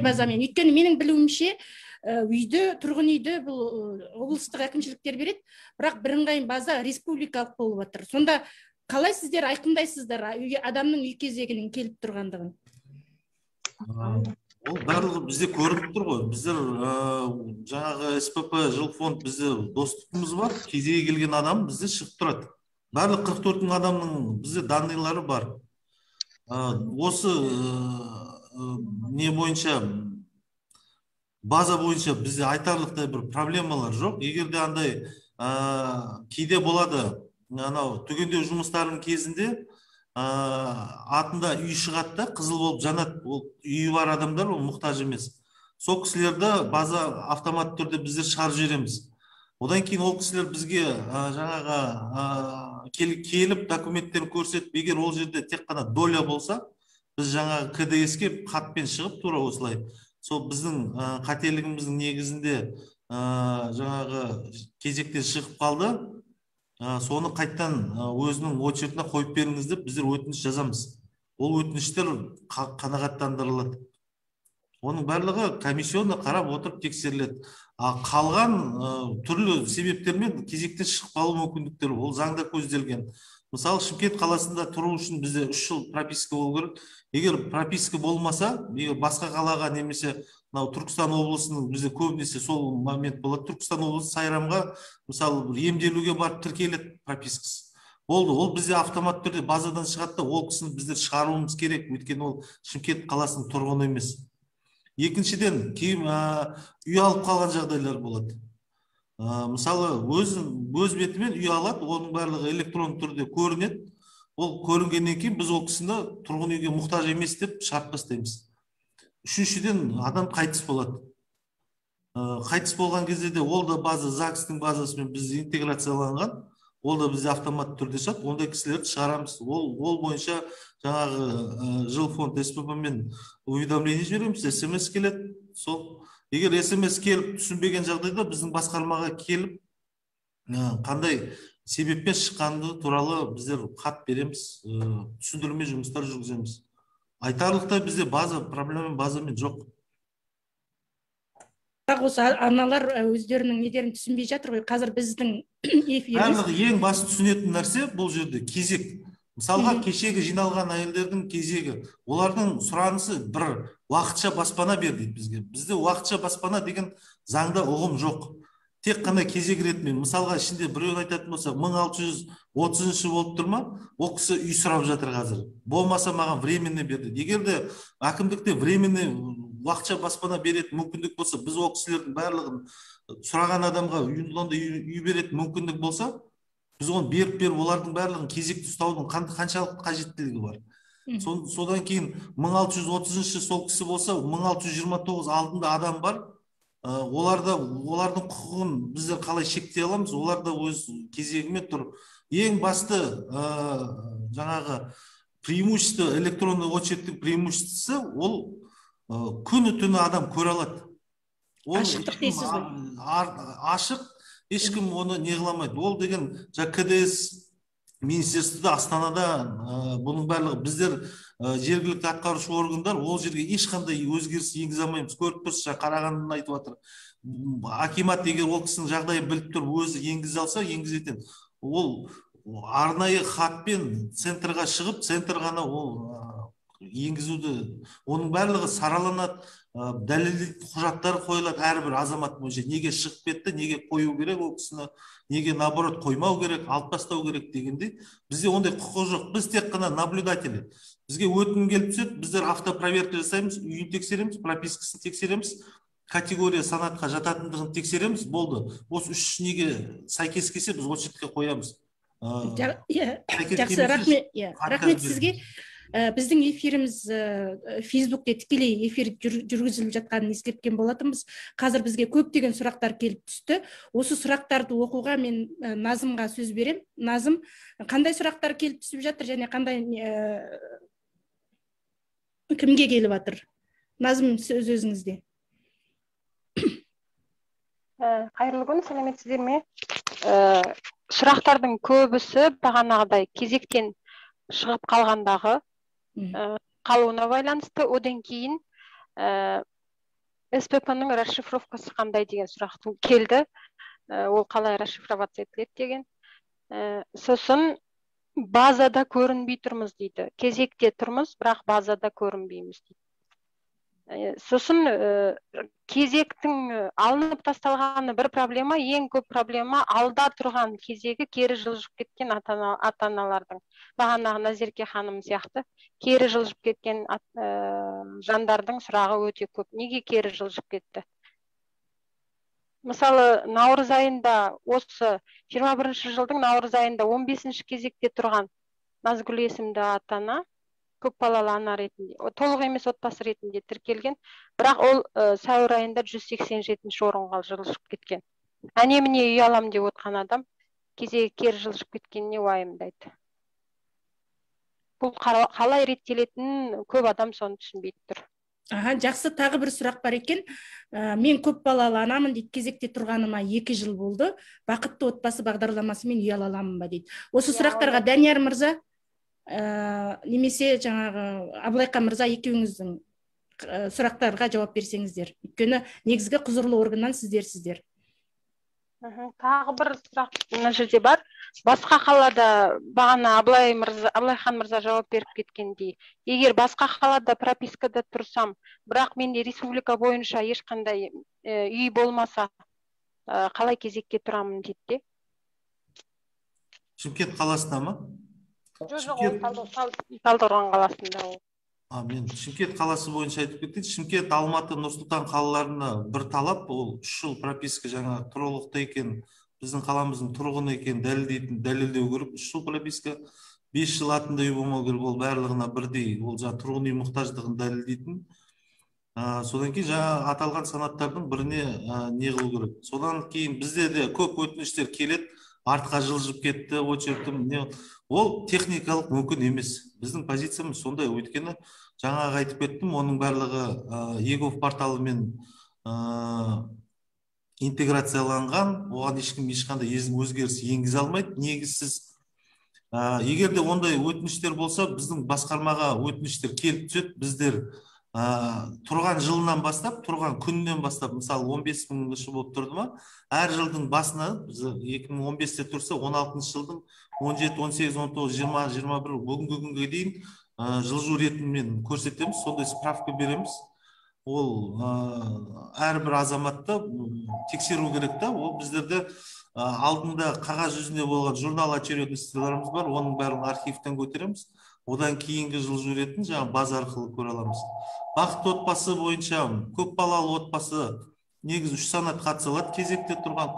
базамен. Өйткені менің білуімше, тұрғын үйді бұл облыстық әкімшіліктер береді, бірақ бірыңғай база республикалық болып отыр. Сонда қалай сіздер айқындайсыздар адамның үй кезегінің келіп тұрғандығын? Ол барлығы бізде көрініп тұр ғой. Біздер жаңағы СПП жилфонд бізде доступымыз бар. Кезеге келген адам бізде шығып тұрады. Барлық 44 адамның бізде данныйлары бар. Осы не бойынша база бойынша бізде айтарлықтай бір проблемалар жоқ. Егер де андай кейде болады, анау түгендеу жұмыстарының кезінде атында үй шығады да, қызыл болып жанады. Ол үйі бар адамдар, ол мұқтаж емес. Сол кісілерді база автомат түрде біздер шығарып жібереміз. Одан кейін ол кісілер бізге жаңағы келіп документтерін көрсетіп, егер ол жерде тек қана доля болса, біз жаңағы КДС-ке хатпен шығып тура осылай. Сол біздің қателігіміздің негізінде жаңағы кезектен шығып қалды. Соны қайттан өзінің очеретіне қойып беріңіз деп біздер өтініш жазамыз. Ол өтініштер қанағаттандырылады. Оның барлығы комиссионда қарап отырып тексеріледі. Қалған түрлі себептермен кезектен шығып қалу мүмкіндіктері ол заңда көзделген. Мысалы, Шымкент қаласында тұру үшін бізде 3 жыл прописка болу керек. Егер прописка болмаса, егер басқа қалаға немесе Түркістан облысының бізде көбінесе сол момент болады. Түркістан облысы Сайрамға мысалы емделуге барып тіркеледі пропискасы. Болды, ол бізде автомат түрде базадан шығады да, ол кісіні біздер шығаруымыз керек, өйткені ол Шымкент қаласының тұрғыны емес. Екіншіден, кейін үй алып қалған жағдайлар болады. Мысалы, өз бетімен үй алады, оның барлығы электронды түрде көрінеді. Ол көрінгеннен кейін біз ол кісіні тұрғын үйге мұқтаж емес деп шығарып тастаймыз. Үшіншіден, адам қайтыс болады. Қайтыс болған кезде де ол да база ЗАГС-тың базасымен біз интеграцияланған, ол да бізде автомат түрде шығады, ондай кісілерді шығарамыз. Ол бойынша жаңағы жилфонд СПБ-мен уведомление жібереміз, СМС келеді. Сол егер СМС келіп түсінбеген жағдайда біздің басқармаға келіп қандай себеппен шыққаны туралы біздер хат береміз, түсіндірме жұмыстар жүргіземіз. Айтарлықтай бізде базамен жоқ. Бірақ осы аналар өздерінің недерін түсінбей жатыр ғой. Қазір біздің эфиріміз. Ең басты түсінетін нәрсе бұл жерде кезек. Мысалға, кешегі жиналған әйелдердің кезегі. Олардың сұранысы бір уақытша баспана бер дейді бізге. Бізде уақытша баспана деген заңда ұғым жоқ. Тек қана кезек ретімен. Мысалға, ішінде біреу айтатын болса, 1630 болып тұр ма? Ол кісі үй сұрап жатыр қазір. Болмаса маған временный берді. Егер де әкімдікте временный уақытша баспана беретін мүмкіндік болса, біз ол кісілердің барлығын сұраған адамға үй беретін мүмкіндік болса, біз оны беріп олардың барлығын кезекті ұстаудың қаншалық қажеттілігі бар. Содан кейін 1630 сол кісі болса, 1629 алдында адам бар. Олардың құқығын біздер қалай шектей аламыз? Олар да өз кезегімен тұр. Ең басты жаңағы преимущество, электронный очерктің преимуществосы ол күні түні адам көре алады. Ашықтық дейсіз ғой? Ашық, ешкім оны не қыламайды. Ол деген КДС министерствода, Астанада бұның барлығы біздер жергілікті атқарушы органдар ол жерге ешқандай өзгеріс енгізе алмаймыз. Көріп тұрсыз, Қарағандыны айтып жатыр. Акимат егер ол кісінің жағдайын біліп тұрып өзі енгізе алса, енгізетін. Ол арнайы хатпен центрға шығып, центр ғана ол енгізуді, оның барлығы сараланады, дәлелдейтін құжаттар қойылады әрбір азамат бойынша. Неге шығып кетті, неге қою керек ол кісіні, неге наоборот қоймау керек, алып тастау керек дегендей. Бізде ондай құқық жоқ. Біз тек қана наблюдатели. Бізге өтінім келіп түседі, біздер автопроверка жасаймыз, үйін тексереміз, пропискасын тексереміз, категория санатқа жататындығын тексереміз, болды. Осы үш неге сәйкес келсе, біз очередке қоямыз. Жақсы, рахмет сізге. Біздің эфиріміз Фейсбукте тікелей эфир жүргізіліп жатқанын ескерткен болатынбыз. Қазір бізге көптеген сұрақтар келіп түсті. Осы сұрақтарды оқуға мен Назымға сөз берем. Назым, қандай сұрақтар келіп түсіп жатыр және қандай кімге келіп жатыр? Назым, сөз өзіңізде. Қайырлы күн, сәлеметсіздер ме? Сұрақтардың көбісі бағанағыдай кезектен шығып қалғандағы қалуына байланысты. Одан кейін СПП-ның расшифровкасы қандай деген сұрақ келді. Ол қалай расшифровация етіледі деген. Сосын базада көрінбей тұрмыз дейді. Кезекте тұрмыз, бірақ базада көрінбейміз дейді. Сосын кезектің алынып тасталғаны бір проблема, ең көп проблема алда тұрған кезегі кері жылжып кеткен ата-аналардың. Бағанағы Назерке ханым сияқты кері жылжып кеткен жандардың сұрағы өте көп. Неге кері жылжып кетті? мысалы наурыз айында, осы 21 жылдың наурыз айында 15-ші кезекте тұрған Назгүл есімді ата ана, көпбалалы ана ретінде, толық емес отбасы ретінде тіркелген, бірақ ол сәуір айында 187-ші орынға жылжып кеткен. Әне міне үй алам деп отқан адам кезегі кері жылжып кеткеніне уайымдайды. Бұл қалай реттелетінін көп адам соны түсінбей тұр. Жақсы, тағы бір сұрақ бар екен. Мен көпбалалы анамын дейді, кезекте тұрғаныма 2 жыл болды. Бақытты отбасы бағдарламасымен үй ала аламын ба дейді. Осы сұрақтарға Данияр мырза немесе жаңағы Абылайқан мырза екеуіңіздің сұрақтарға жауап берсеңіздер. Өйткені негізгі құзырлы органнан сіздерсіздер. Тағы бір сұрақ мына жерде бар. Басқа қалада, бағана Абылайхан мырза жауап беріп кеткендей, егер басқа қалада пропискада тұрсам, бірақ менде республика бойынша ешқандай үй болмаса, қалай кезекке тұрамын дейді? Шымкент қаласында ма? Жоқ, Талдықорған қаласында ол. Мен Шымкент қаласы бойынша айтып кеттім. Шымкент, Алматы, Нұр-Сұлтан қалаларына бір талап, ол 3 жыл прописка жаңа тұрғылықты екен, біздің қаламыздың тұрғыны екен дәлелдеу керек. 3 жыл прописка, 5 жыл атында үй болмау керек, ол барлығына бірдей, ол жаңа тұрғын үй мұқтаждығын дәлелдейтін. Содан кейін жаңа аталған санаттардың біріне не қылу керек. Содан кейін бізде де көп өтініштер келеді, артқа жылжып кетті, очерктім. Ол техникалық мүмкін емес. Біздің позициямыз сондай, өйткені жаңағы айтып кеттім, оның барлығы егов порталымен интеграцияланған, оған ешқандай өзгеріс енгізе алмайды, негізсіз. Егер де ондай өтініштер болса, біздің басқармаға өтініштер келіп түседі, біздер тұрған жылынан бастап, тұрған күннен бастап, мысалы 15.000 болып тұрды ма, әр жылдың басына, 2015-те тұрса, 16 жылдың 17, 18, 19, 20, 21 бүгінгі күнге дейін жылжу ретімен көрсетеміз, сондай справка береміз. Ол әрбір азаматты тексеру керек та, ол біздерде алдында қағаз жүзінде болған журнал очередностьларымыз бар, оның бәрін архивтен көтереміз. Одан кейінгі жылжу ретін жаңа база арқылы көре аламыз. Бақытты отбасы бойынша көпбалалы отбасы негізі 3 санат қатыса алады. Кезекте тұрған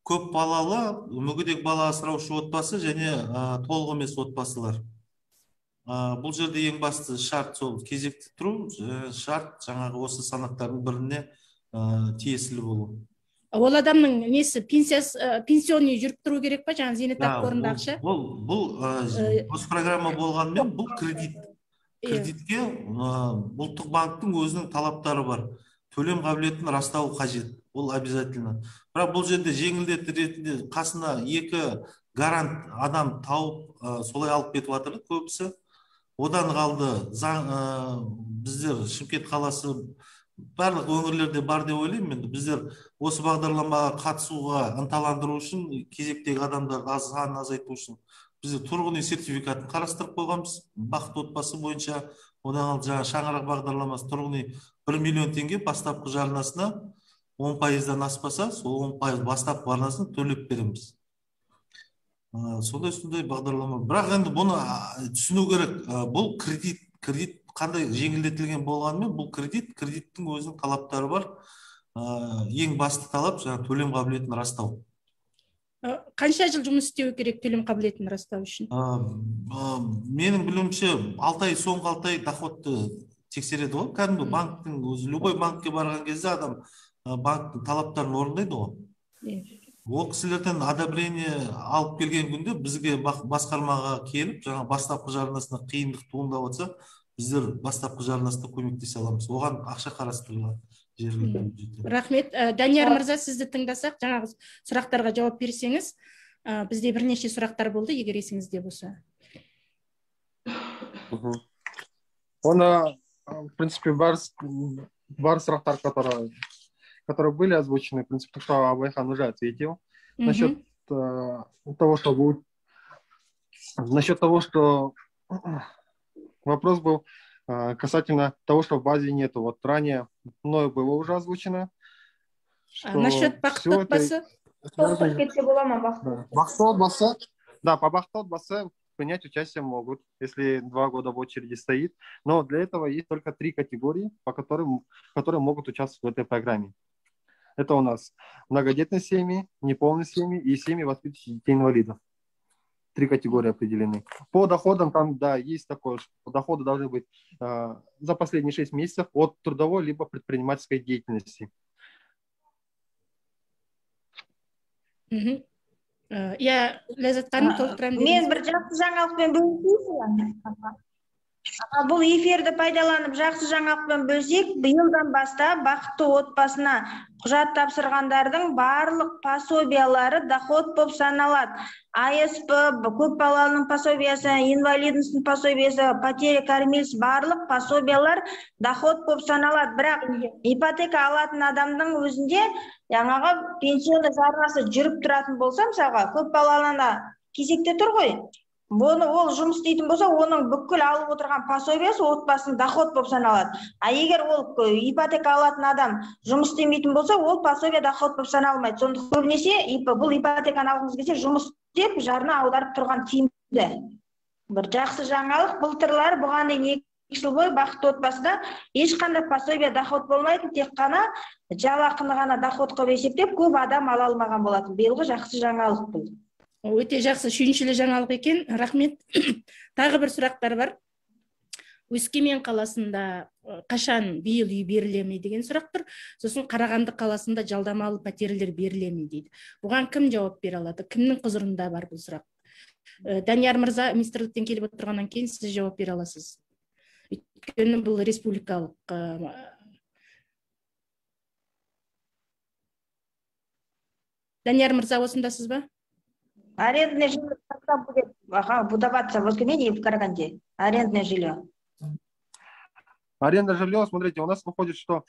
көпбалалы мүгедек бала асыраушы отбасы және толық емес отбасылар. Бұл жерде ең басты шарт сол кезекте тұру, шарт жаңағы осы санаттардың біріне тиесілі болу. Ол адамның несі, пенсионный жүріп тұру керек па, жаңа зейнетақы қорында ақша? Бұл осы программа болғанмен, бұл кредит. Кредитке ұлттық банктың өзінің талаптары бар. Төлем қабілетін растау қажет. Ол обязательно. Бірақ бұл жерде жеңілдету ретінде қасына 2 гарант адам тауып, солай алып кетіп жатыр көбісі. Одан қалды біздер Шымкент қаласы барлық өңірлерде бар деп ойлаймын. Біздер осы бағдарламаға қатысуға ынталандыру үшін, кезектегі адамдарды санын азайту үшін біздер тұрғын үй сертификатын қарастырып қойғанбыз. Бақытты отбасы бойынша, одан қалды жаңа шаңырақ бағдарламасы тұрғын үй 1 миллион теңге бастапқы жарнасына 10%-дан аспаса, сол 10% бастапқы жарнасын төлеп береміз. Сондай бағдарлама. Бірақ енді бұны түсіну керек. Бұл кредит қандай жеңілдетілген болғанымен, бұл кредиттің өзінің талаптары бар. Ең басты талап жаңа төлем қабілетін растау. Қанша жыл жұмыс істеу керек төлем қабілетін растау үшін? Менің білуімше 6 ай, соңғы 6 ай доходты тексереді ғой. Кәдімгі банктың өзі, любой банкке барған кезде адам банктың талаптарын орындайды ғой. Ол кісілерден одобрение алып келген күнде бізге басқармаға келіп, жаңа бастапқы жарнасына қиындық туындап отса, біздер бастапқы жарнасына көмектесе аламыз. Оған ақша қарастырылған. Рахмет. Данияр мырза, сізді тыңдасақ, жаңағы сұрақтарға жауап берсеңіз, бізде бірнеше сұрақтар болды, егер есіңізде болса. Он, в принципе, бар сұрақтар, которые были озвучены, в принципе, что Абылайхан уже ответил. Насчет того, что вопрос был касательно того, что в базе нету. Вот ранее мною было уже озвучено. Насчет бақытты отбасы? Бақытты отбасы. Да, по бақытты отбасы принять участие могут, если 2 года в очереди стоит. Но для этого есть только 3 категории, которые могут участвовать в этой программе. Это у нас многодетные семьи, неполные семьи и семьи, воспитывающие детей-инвалидов. 3 категории определены. По доходам там, да, есть такое, что доходы должны быть за последние 6 месяцев от трудовой либо предпринимательской деятельности. Я Ләззат ханым толықтырамын дедіңіз. Мен бір жақсы жаңалықпен бөлісейін. Бұл эфирді пайдаланып жақсы жаңалықпен бөлсек, биылдан бастап бақытты отбасына құжат тапсырғандардың барлық пособиялары доход болып саналады. АСП, көп балалының пособиясы, инвалидностың пособиясы, потеря кормильца, барлық пособиялар доход болып саналады. Бірақ ипотека алатын адамның өзінде жаңағы пенсионный жарнасы жүріп тұратын болса, мысалға көп балалына кезекте тұр ғой. Ол жұмыс істейтін болса, оның бүкіл алып отырған пособиясы отбасының доход болып саналады. А егер ол ипотека алатын адам жұмыс істемейтін болса, ол пособия доход болып саналмайды. Сондықтан көбінесе бұл ипотеканы алғыңыз келсе, жұмыс істеп жарна аударып тұрған тиімді. Бір жақсы жаңалық, былтырлар бұған дейін 2 жыл бойы бақытты отбасыда ешқандай пособия доход болмайды, тек қана жалақыны ғана доход қылып есептеп, көп адам ала алмаған болатын. Биылғы жақсы жаңалық бұл. Өте жақсы, шүйіншілі жаңалық екен. Рахмет. Тағы бір сұрақтар бар. Өскемен қаласында қашан биыл үй беріле деген сұрақ тұр. Сосын Қарағанды қаласында жалдамалы пәтерлер беріле дейді. Бұған кім жауап бере алады? Кімнің құзырында бар бұл сұрақ? Данияр мырза, министрліктен келіп отырғаннан кейін сіз жауап бере аласыз. Өйткені бұл республикалық. Данияр мырза, осындасыз ба? Арендное жилье когда будет выдаваться в Өскемене и в Караганде? Арендное жилье. Аренда жилья, смотрите, у нас выходит, что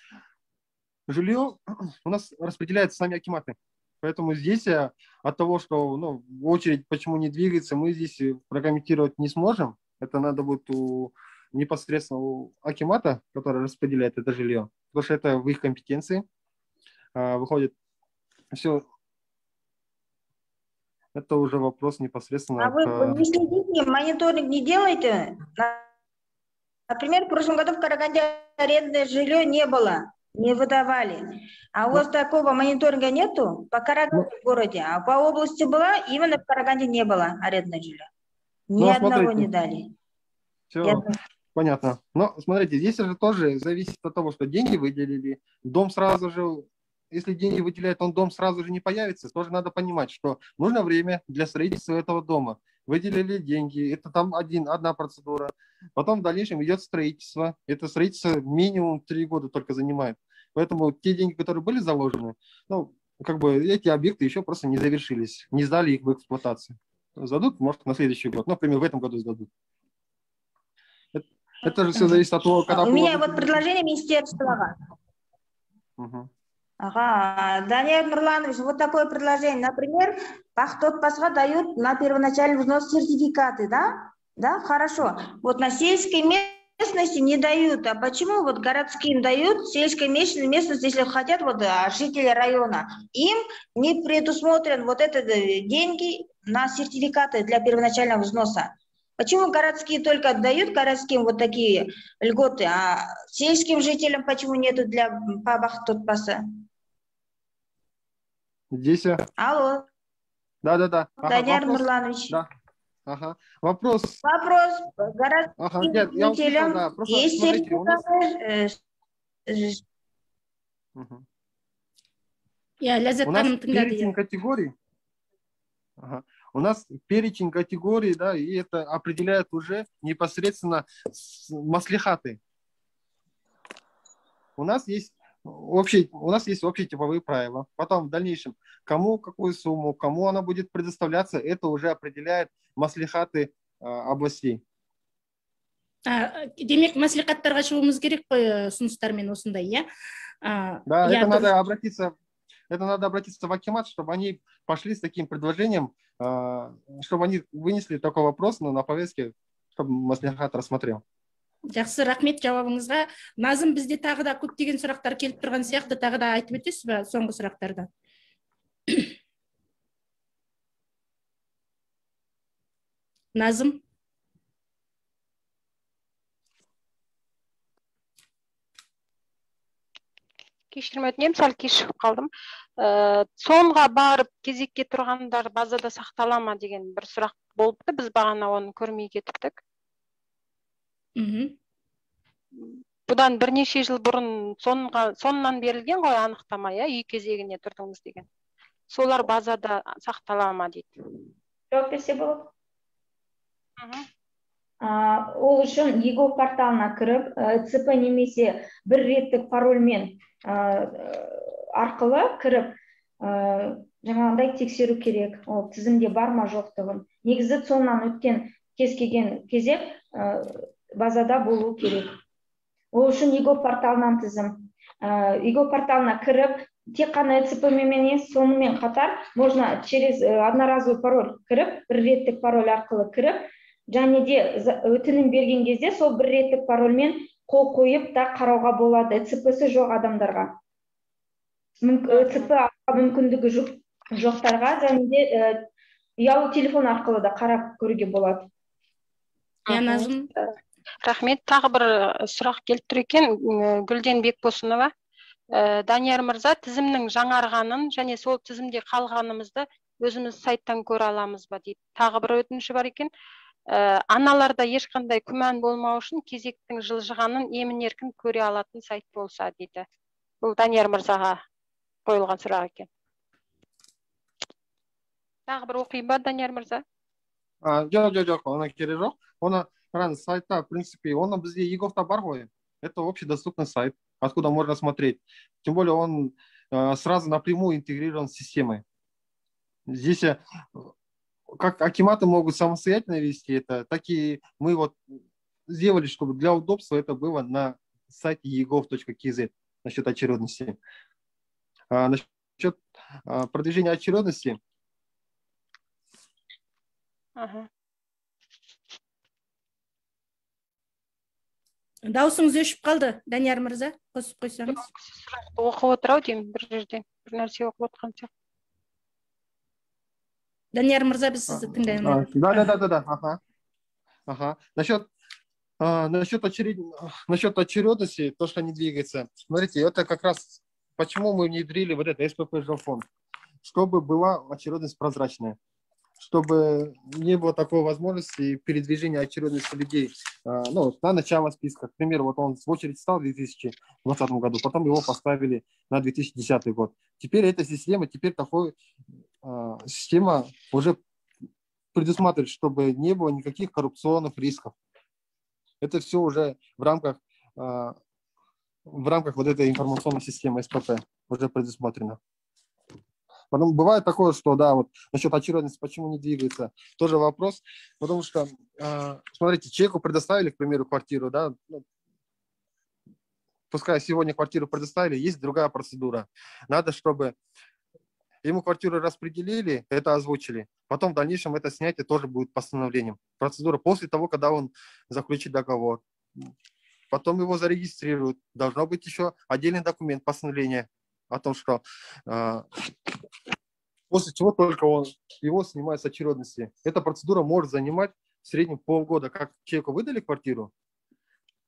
жилье у нас распределяется сами акиматы. Поэтому здесь от того, что очередь почему не двигается, мы здесь прокомментировать не сможем. Это надо будет непосредственно у акимата, который распределяет это жилье, потому что это в их компетенции. Выходит все. Это уже вопрос непосредственно. А вы не следите, мониторинг не делаете? Например, в прошлом году в Караганде арендное жилье не было, не выдавали. А у вас такого мониторинга нету? По Караганде в городе, а по области была, именно в Караганде не было арендное жилье. Ни одного не дали. Все понятно. Но смотрите, здесь же тоже зависит от того, что деньги выделили, дом сразу же. Если деньги выделяют, дом сразу же не появится. Тоже надо понимать, что нужно время для строительства этого дома. Выделили деньги, это там одна процедура. Потом в дальнейшем идет строительство. Это строительство минимум 3 года только занимает. Поэтому те деньги, которые были заложены, эти объекты еще просто не завершились, не сдали их в эксплуатацию. Сдадут, может, на следующий год. Например, в этом году сдадут. Это же все зависит от того, когда... У меня вот предложение министерства. Ага, Данияр Нурланович, вот такое предложение. Например, бақытты отбасыға дают на первоначальный взнос сертификаты, да? Да, хорошо. Вот на сельской местности не дают. А почему вот городским дают, сельской местности, если хотят жители района, им не предусмотрен вот это деньги на сертификаты для первоначального взноса? Почему городские только отдают, городским вот такие льготы, а сельским жителям почему нету по бақытты отбасы? Здесь... Алло. Да. Данияр Нурланович. Да. Ага. Вопрос. Городским жителям есть сертификаты. Ләззат ханым тыңдады. Перечень категорий. У нас перечень категорий, да, и это определяют уже непосредственно маслихаты. У нас есть общие типовые правила. Потом в дальнейшем, кому какую сумму, кому она будет предоставляться, это уже определяет маслихаты областей. Демек, маслихаттарға шығуымыз керек қой ұсыныстармен осындай, иә? Да, это надо обратиться в акимат, чтобы они пошли с таким предложением, чтобы они вынесли такой вопрос на повестке, чтобы маслихат рассмотрел. Жақсы, рахмет жауабыңызға. Назым, бізде тағы да көптеген сұрақтар келіп тұрған сияқты, тағы да айтып өтесіз бе соңғы сұрақтарда? Назым. Кешірім өтінемін, сәл кешігіп қалдым. Соңға барып кезекке тұрғандар базада сақтала ма деген бір сұрақ болыпты. Біз бағана оны көрмей кетіптік. Бұдан бірнеше жыл бұрын соңынан берілген ғой анықтама, үй кезегіне тұрдыңыз деген. Солар базада сақтала ма дейді. Жауап берсе болады. Ол үшін егов порталына кіріп, ЦП немесе бір реттік парольмен арқылы кіріп, жаңағындай тексеру керек. Ол тізімде бар ма жоқтығын. Негізі соңынан өткен кез келген кезек базада болу керек. Ол үшін егов порталынан тізім. Егов порталына кіріп, тек қана ЦП-мен емес, сонымен қатар можно через одноразовый пароль кіріп, бір реттік пароль арқылы кіріп, және де өтінім берген кезде сол бір реттік парольмен қол қойып та қарауға болады ЦП-сі жоқ адамдарға. ЦП алуға мүмкіндігі жоқтарға және де ұялы телефон арқылы да қарап көруге болады. Назым. Рахмет. Тағы бір сұрақ келіп тұр екен. Гүлден Бекбосынова. Данияр мырза, тізімнің жаңарғанын және сол тізімде қалғанымызды өзіміз сайттан көре аламыз ба дейді. Тағы бір өтініші бар екен. Аналарда ешқандай күмән болмау үшін кезектің жылжығанын емін-еркін көре алатын сайт болса дейді. Бұл Данияр мырзаға қойылған сұрақ екен. Тағы бір оқи ба, Данияр мырза? Жоқ, оны керек жоқ. Оны сайта, в принципе, оны бізде ЕГОВта бар ғой. Это общедоступный сайт, откуда можно смотреть. Тем более он сразу напрямую интегрирован с системой. Здесь как акиматы могут самостоятельно вести это, так и мы вот сделали, чтобы для удобства это было на сайте egov.kz насчет очередности. Насчет продвижения очередности. Даусыңыз өшіп қалды, Данияр мырза, қосып қойсаңыз. Оқып отыр ау деймін, бір жерден. Бір нәрсе оқып отырған сияқты. Данияр мырза, біз сізді тыңдаймыз. Да. Насчет очередности, то, что не двигается. Смотрите, это как раз почему мы внедрили вот это СПП-фонд, чтобы была очередность прозрачная, чтобы не было такой возможности передвижения очередности людей на начало списка. К примеру, вот он в очередь стал в 2020 году, потом его поставили на 2010 год. Теперь эта система, система уже предусматривает, чтобы не было никаких коррупционных рисков. Это все уже в рамках вот этой информационной системы СПП уже предусмотрено. Потом бывает такое, что да, вот насчет очередности, почему не двигается, тоже вопрос, потому что, смотрите, человеку предоставили, к примеру, квартиру, да, пускай сегодня квартиру предоставили, есть другая процедура. Надо, чтобы ему квартиру распределили, это озвучили. Потом в дальнейшем это снятие тоже будет постановлением. Процедура после того, когда он заключит договор. Потом его зарегистрируют. Должно быть еще отдельный документ, постановление о том, что после чего только его снимают с очередности. Эта процедура может занимать в среднем полгода. Как человеку выдали квартиру,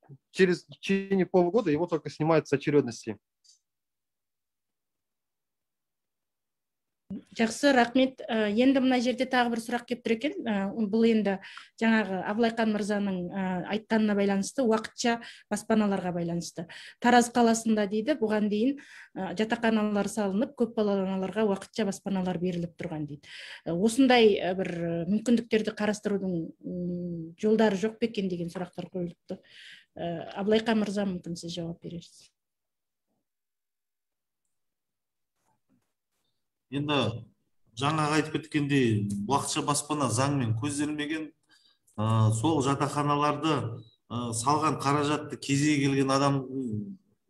в течение полгода его только снимают с очередности. Жақсы, рахмет. Енді мына жерде тағы бір сұрақ келіп тұр екен. Бұл енді жаңағы Абылайқан мырзаның айтқанына байланысты, уақытша баспаналарға байланысты. Тараз қаласында дейді, бұған дейін жатақханалар салынып, көпбалалы аналарға уақытша баспаналар беріліп тұрған дейді. Осындай бір мүмкіндіктерді қарастырудың жолдары жоқ па екен деген сұрақтар қойылыпты. Абылайқан мырза, мүмкін сіз жауап бересіз. Енді жаңағы айтып кеткендей, уақытша баспана заңмен көзделмеген, сол жатақханаларды салған қаражатты кезегі келген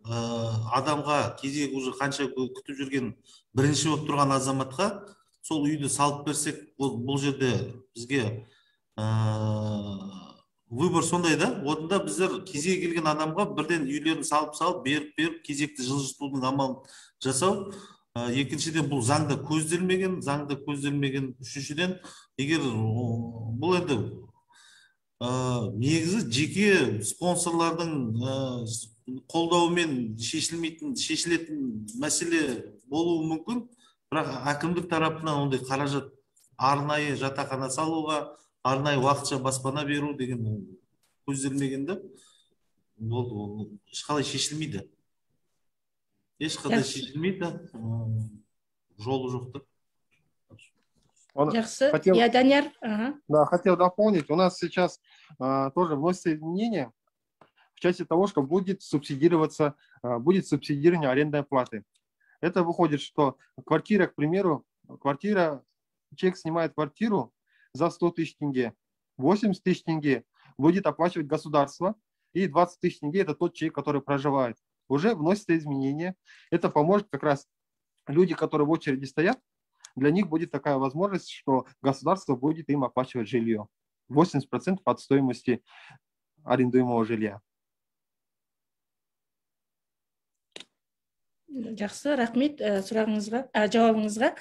адамға кезегі уже қанша күтіп жүрген бірінші болып тұрған азаматқа сол үйді салып берсек, бұл жерде бізге выбор сондай да. Онда біздер кезегі келген адамға бірден үйлерін салып беріп кезекті жылжытудың амалын жасау екіншіден бұл заңда көзделмеген, үшіншіден егер бұл енді негізі жеке спонсорлардың қолдауымен шешілетін мәселе болуы мүмкін, бірақ әкімдік тарапынан ондай қаражат арнайы жатақхана салуға, арнайы уақытша баспана беру деген көзделмегенде ол ешқалай шешілмейді. Жолы жоқты. Данияр. Да, хотел дополнить. У нас сейчас тоже вносятся изменения в части того, что будет субсидирование арендной платы. Это выходит, что квартира, к примеру, человек снимает квартиру за 100 тысяч тенге, 80 тысяч тенге будет оплачивать государство, и 20 тысяч тенге это тот человек, который проживает. Уже вносятся изменения. Это поможет как раз люди, которые в очереди стоят, для них будет такая возможность, что государство будет им оплачивать жилье. 80% от стоимости арендуемого жилья. Жақсы, рахмет жауабыңызға.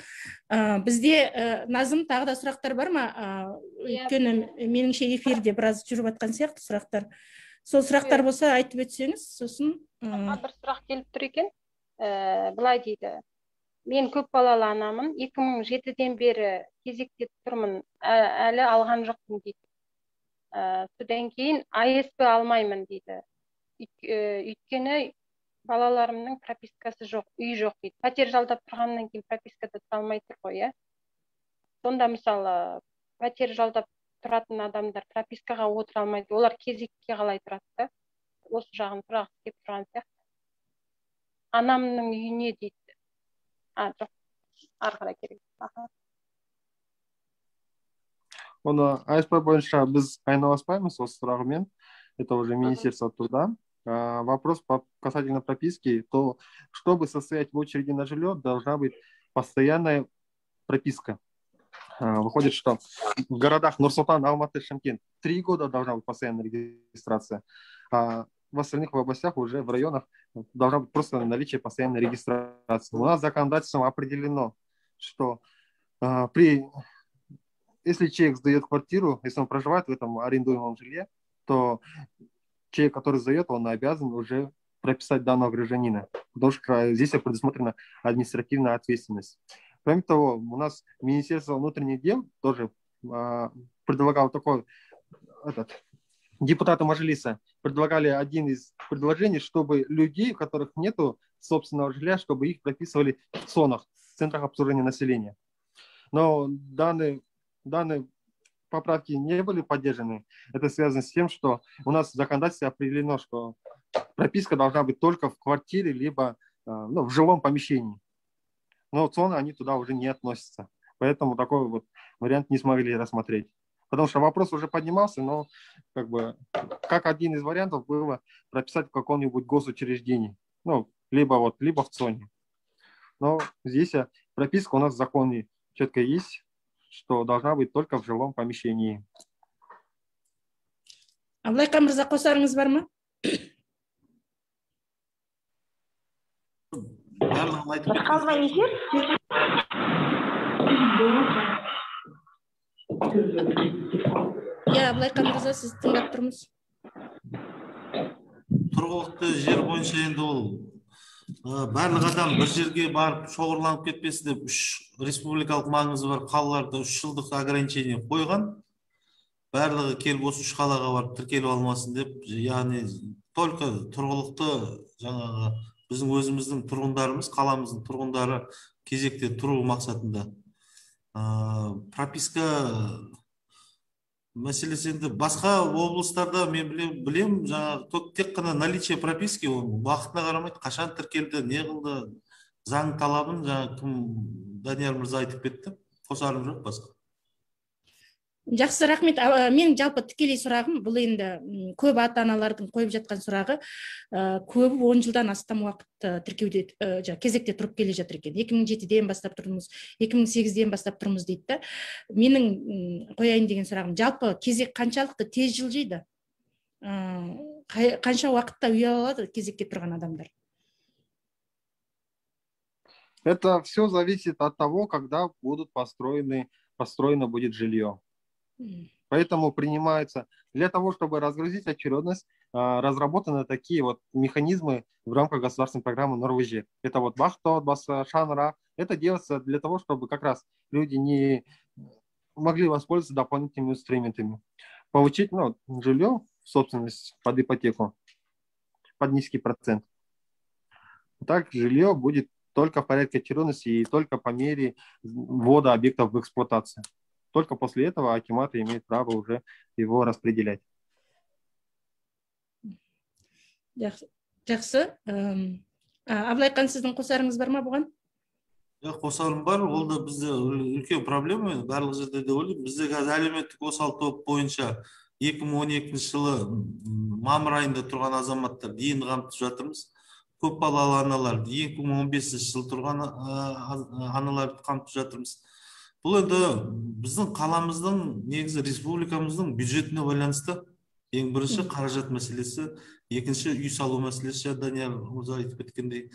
Бізде Назым тағы да сұрақтар бар ма? Өйткені меніңше эфирде біраз жүріп жатқан сияқты сұрақтар. Сол сұрақтар болса айтып өтсеңіз, сосын. Бір сұрақ келіп тұр екен. Былай дейді. Мен көп балалы анамын. 2007-ден бері кезекте тұрмын. Әлі алған жоқпын дейді. Содан кейін АСП алмаймын дейді. Өйткені балаларымның пропискасы жоқ, үй жоқ дейді. Пәтер жалдап тұрғаннан кейін пропискада тұра алмай тұр ғой, иә? Сонда мысалы пәтер жалдап тұратын адамдар пропискаға отыра алмайды. Олар кезекке қалай тұрады? Осы жағын сұрағысы келіп тұрған сияқты. Анамның үйіне дейді. Жоқ. Ары қарай керек. Оны АСП бойынша біз айналыспаймыз осы сұрағымен. Это уже Министерство труда. Вопрос касательно прописки, то чтобы состоять в очереди на жилье, должна быть постоянная прописка. Выходит, что в городах Нур-Султан, Алматы, Шымкент 3 года должна быть постоянная регистрация, а в остальных областях уже в районах должна быть просто наличие постоянной регистрации. У нас законодательством определено, что если человек сдает квартиру, если он проживает в этом арендуемом жилье, то человек, который сдает, он обязан уже прописать данного гражданина, потому что здесь предусмотрена административная ответственность. Кроме того, у нас Министерство внутренних дел тоже предлагало такой, депутаты Мажилиса предлагали один из предложений, чтобы людей, у которых нет собственного жилья, чтобы их прописывали в ЦОНах, в центрах обслуживания населения. Но данные поправки не были поддержаны. Это связано с тем, что у нас в законодательстве определено, что прописка должна быть только в квартире, либо в жилом помещении. Но ЦОНы, они туда уже не относятся. Поэтому такой вот вариант не смогли рассмотреть. Потому что вопрос уже поднимался, но как один из вариантов было прописать в каком-нибудь госучреждении. Либо в ЦОНе. Но здесь прописка у нас в законе четко есть, что должна быть только в жилом помещении. Абылайқа мырза, қосарыңыз бар ма? Абылайқа мырза, сіз тыңдап тұрмыз. Тұрғылықты жер бойынша енді ол барлық адам бір жерге барып шоғырланып кетпесі деп 3 республикалық маңызы бар қалаларда 3 жылдық ограничение қойған. Барлығы келіп осы 3 қалаға барып тіркеліп алмасын деп, яғни только тұрғылықты жаңағы біздің өзіміздің тұрғындарымыз, қаламыздың тұрғындары кезекте тұру мақсатында. Прописка мәселесі енді басқа облыстарда мен білем, жаңағы тек қана наличие прописки, уақытына қарамайды, қашан тіркелді, не қылды, заң талабын жаңағы кім Данияр мырза айтып кетті, қосарым жоқ басқа. Жақсы, рахмет. Мен жалпы тікелей сұрағым, бұл енді көп ата-аналардың қойып жатқан сұрағы, көбі 10 жылдан астам уақыт тіркеуде, кезекте тұрып келе жатыр екен. 2007-ден бастап тұрмыз, 2008-ден бастап тұрмыз дейді. Менің қояйын деген сұрағым, жалпы кезек қаншалықты тез жылжиды? Қанша уақытта үй алады кезекке тұрған адамдар? Это все зависит от того, когда будут построено будет жилье. Поэтому принимается, для того, чтобы разгрузить очередность, разработаны такие вот механизмы в рамках государственной программы Норвежи. Это вот бахто, баса, шанра. Это делается для того, чтобы как раз люди не могли воспользоваться дополнительными инструментами. Получить жилье в собственность под ипотеку, под низкий процент. Так жилье будет только в порядке очередности и только по мере ввода объектов в эксплуатацию. Только после этого акиматы имеют право уже его распределять. Жақсы. Абылайқан, сіздің қосарыңыз бар ма бұған? Қосарым бар, ол да бізде үлкен проблема, барлық жерде де ойлаймын. Бізде қазір әлеуметтік осал топ бойынша 2012 жылы мамыр айында тұрған азаматтар дейін қамтып жатырмыз. Көп балалы аналар 2015 жылы тұрған аналарды қамтып жатырмыз. Бұл енді біздің қаламыздың, негізі республикамыздың бюджетіне байланысты. Ең бірінші қаражат мәселесі, екінші үй салу мәселесі, Данияр мырза айтып кеткендей.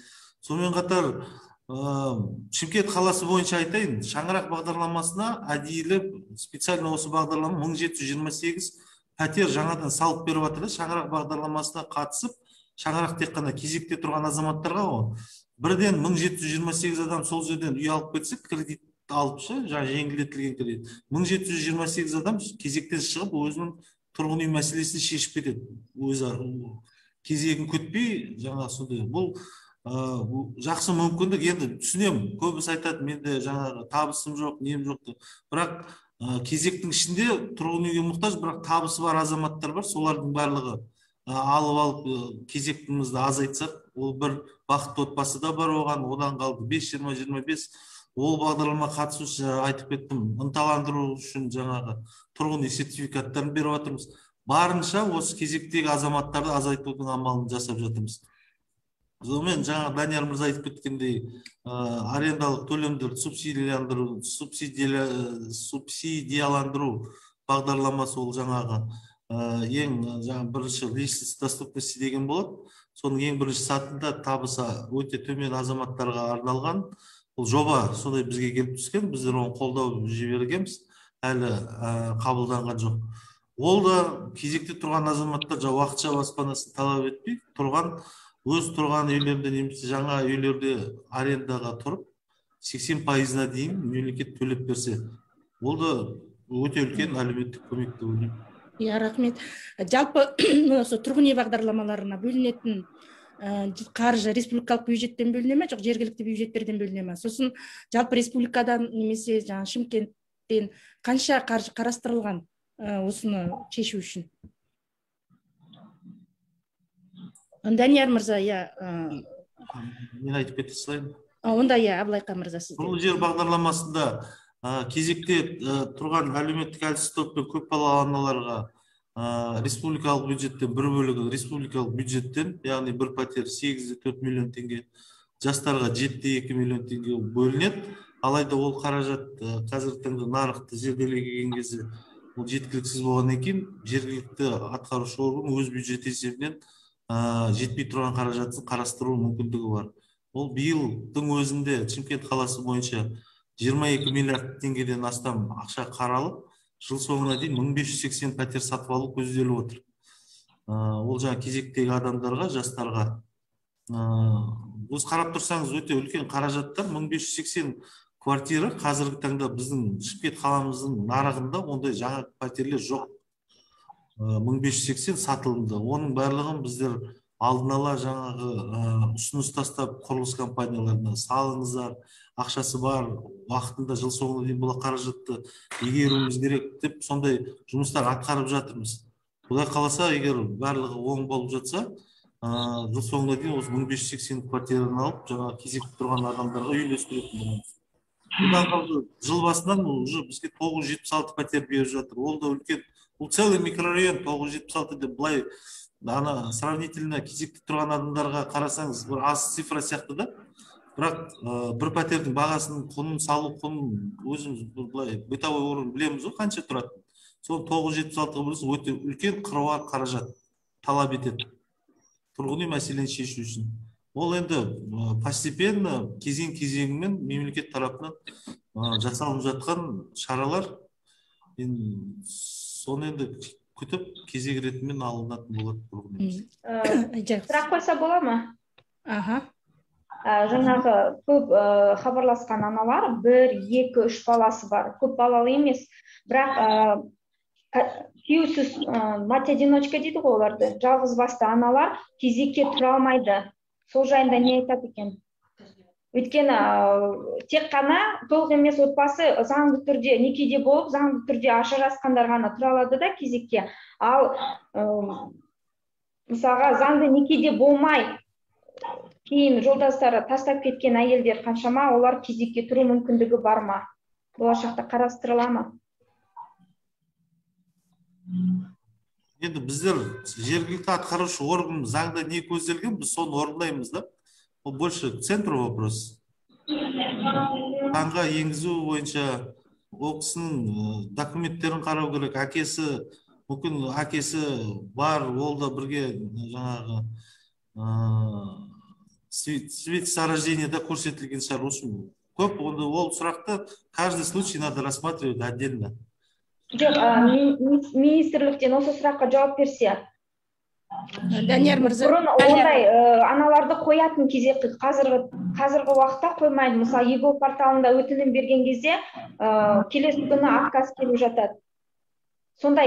Сонымен қатар Шымкент қаласы бойынша айтайын, шаңырақ бағдарламасына әдейілеп специально осы бағдарлама 1728 пәтер жаңадан салып беріп жатыр. Шаңырақ бағдарламасына қатысып, шаңырақ тек қана кезекте тұрған азаматтарға бірден 1728 адам сол жерден үй алып кетсек, кредит алып жеңілдетілген кредит. 1728 адам кезектен шығып өзінің тұрғын үй мәселесін шешіп кетеді. Өзі кезегін күтпей, жаңа сондай. Бұл жақсы мүмкіндік. Енді түсінемін, көбісі айтады, менде жаңағы табысым жоқ, нем жоқ. Бірақ кезектің ішінде тұрғын үйге мұқтаж, бірақ табысы бар азаматтар бар. Солардың барлығы алып кезектімізді азайтсақ, ол бір бақытты отбасы да бар оған, одан қалды 5-20-25. Ол бағдарлама қатысушы айтып кеттім, ынталандыру үшін жаңағы тұрғын үй сертификаттарын беріп жатырмыз. Барынша осы кезектегі азаматтарды азайтудың амалын жасап жатырмыз. Сонымен жаңа Данияр мырза айтып кеткендей, арендалық төлемдерді субсидияландыру бағдарламасы ол жаңағы ең бірінші личность доступности деген болады. Соның ең бірінші сатында табысы өте төмен азаматтарға арналған бұл жоба сондай бізге келіп түскен. Біздер оны қолдау жібергенбіз, әлі қабылданған жоқ. Ол да кезекте тұрған азаматтар уақытша баспанасын талап етпей, өз тұрған үйлерде немесе жаңа үйлерде арендаға тұрып 80%-на дейін мемлекет төлеп берсе, ол да өте үлкен әлеуметтік көмек деп ойлаймын. Рахмет. Жалпы осы тұрғын үй бағдарламаларына бөлінетін қаржы республикалық бюджеттен бөліне ме, жоқ жергілікті бюджеттерден бөліне ме? Сосын жалпы республикадан немесе жаңа Шымкенттен қанша қаржы қарастырылған осыны шешу үшін? Данияр мырза, мен айтып кете салайын. Онда Абылайқан мырза, сіз. Нұрлы жер бағдарламасында кезекте тұрған әлеуметтік әлсіз топ пен көп балалы аналарға республикалық бюджеттен бір бөлігі республикалық бюджеттен, яғни бір пәтер 8,4 миллион теңге, жастарға 7,2 миллион теңге бөлінеді. Алайда ол қаражат қазіргі таңда нарықты зерделей келген кезде ол жеткіліксіз болғаннан кейін жергілікті атқарушы орган өз бюджет есебінен жетпей тұрған қаражатын қарастыру мүмкіндігі бар. Ол биылдың өзінде Шымкент қаласы бойынша 22 миллиард теңгеден астам ақша қаралып, жыл соңына дейін 1580 пәтер сатып алу көзделіп отыр. Ол жаңа кезектегі адамдарға, жастарға. Өз қарап тұрсаңыз өте үлкен қаражаттар, 1580 квартира қазіргі таңда біздің Шымкент қаламыздың нарығында ондай жаңа пәтерлер жоқ. 1580 сатылымды. Оның барлығын біздер алдын ала жаңағы ұсыныс тастап құрылыс компанияларына салыңыздар, ақшасы бар, уақытында жыл соңына дейін бұл қаражатты игеруіміз керек деп сондай жұмыстар атқарып жатырмыз. Құдай қаласа, егер барлығы оң болып жатса, жыл соңына дейін осы 1580 квартираны алып, жаңа кезекте тұрған адамдарға үйлестіретін боламыз. Бұдан қалды жыл басынан уже бізге 976 пәтер беріп жатыр. Ол да үлкен, бұл целый микрорайон 976 деп былай сравнительно кезекте тұрған адамдарға қарасаңыз бір аз цифра сияқты да. Бірақ бір пәтердің бағасының құнын, салу құнын өзіміз былай бытовой орын білеміз ғой, қанша тұрады. Сол 976 бірісі өте үлкен қыруар қаражат талап етеді тұрғын үй мәселені шешу үшін. Ол енді постепенно кезең-кезеңімен мемлекет тарапынан жасалып жатқан шаралар, соны енді күтіп кезек ретімен алынатын болады тұрғын үй. Сұрақ қойса бола ма? Аха. Жаңағы көп хабарласқан аналар 1, 2, 3 баласы бар. Көп балалы емес. Бірақ күйеусіз мать-одиночка дейді ғой оларды. Жалғыз басты аналар кезекке тұра алмайды. Сол жайында не айтады екен? Өйткені тек қана толық емес отбасы заңды түрде некеде болып, заңды түрде ажырасқандар ғана тұра алады да кезекке. Ал мысалға заңды некеде болмай кейін жолдастары тастап кеткен әйелдер қаншама, олар кезекке тұру мүмкіндігі бар ма? Болашақта қарастырыла ма? Енді біздер жергілікті атқарушы орган заңда не көзделген, біз соны орындаймыз да. Ол больше к центру вопрос. Заңға енгізу бойынша ол кісінің документтерін қарау керек. Әкесі, мүмкін әкесі бар, ол да бірге жаңағы свидетельство о рождении да көрсетілген шығар. Көп ол сұрақты каждый случай надо рассматривать отдельно. Жоқ, министрліктен осы сұраққа жауап берсе. Данияр мырза. Бұрын ондай аналарды қоятын кезек қазіргі уақытта қоймайды. Мысалы, ЕГО порталында өтінім берген кезде келесі күні отказ келіп жатады. Сондай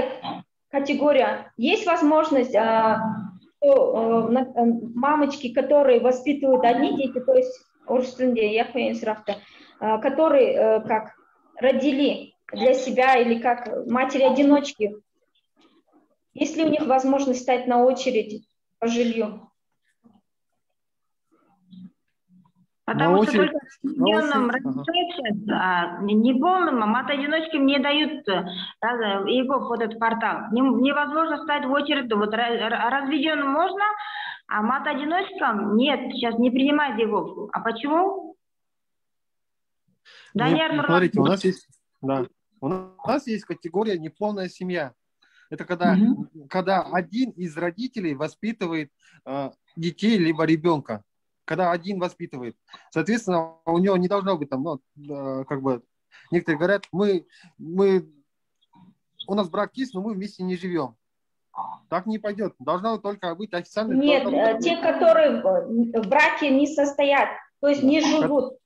категория. Есть возможность мамочки, которые воспитывают одни дети, то есть орыс тілінде, я қояйын сұрақты, которые как родили для себя или как матери-одиночки, есть ли у них возможность стать на очередь по жилью? Потому что только в определенном разрешении, неполным мать-одиночкам не дают ЕГО под этот портал. Невозможно стать в очередь. Вот разведенным можно, а мать-одиночкам нет, сейчас не принимают ЕГО. А почему? Смотрите, у нас есть категория неполная семья. Это когда один из родителей воспитывает детей либо ребенка. Когда один воспитывает. Соответственно, у него не должно быть там, как бы, некоторые говорят, у нас брак есть, но мы вместе не живем. Так не пойдет. Должна только быть официально. Нет, те, которые в браке не состоят, то есть не живут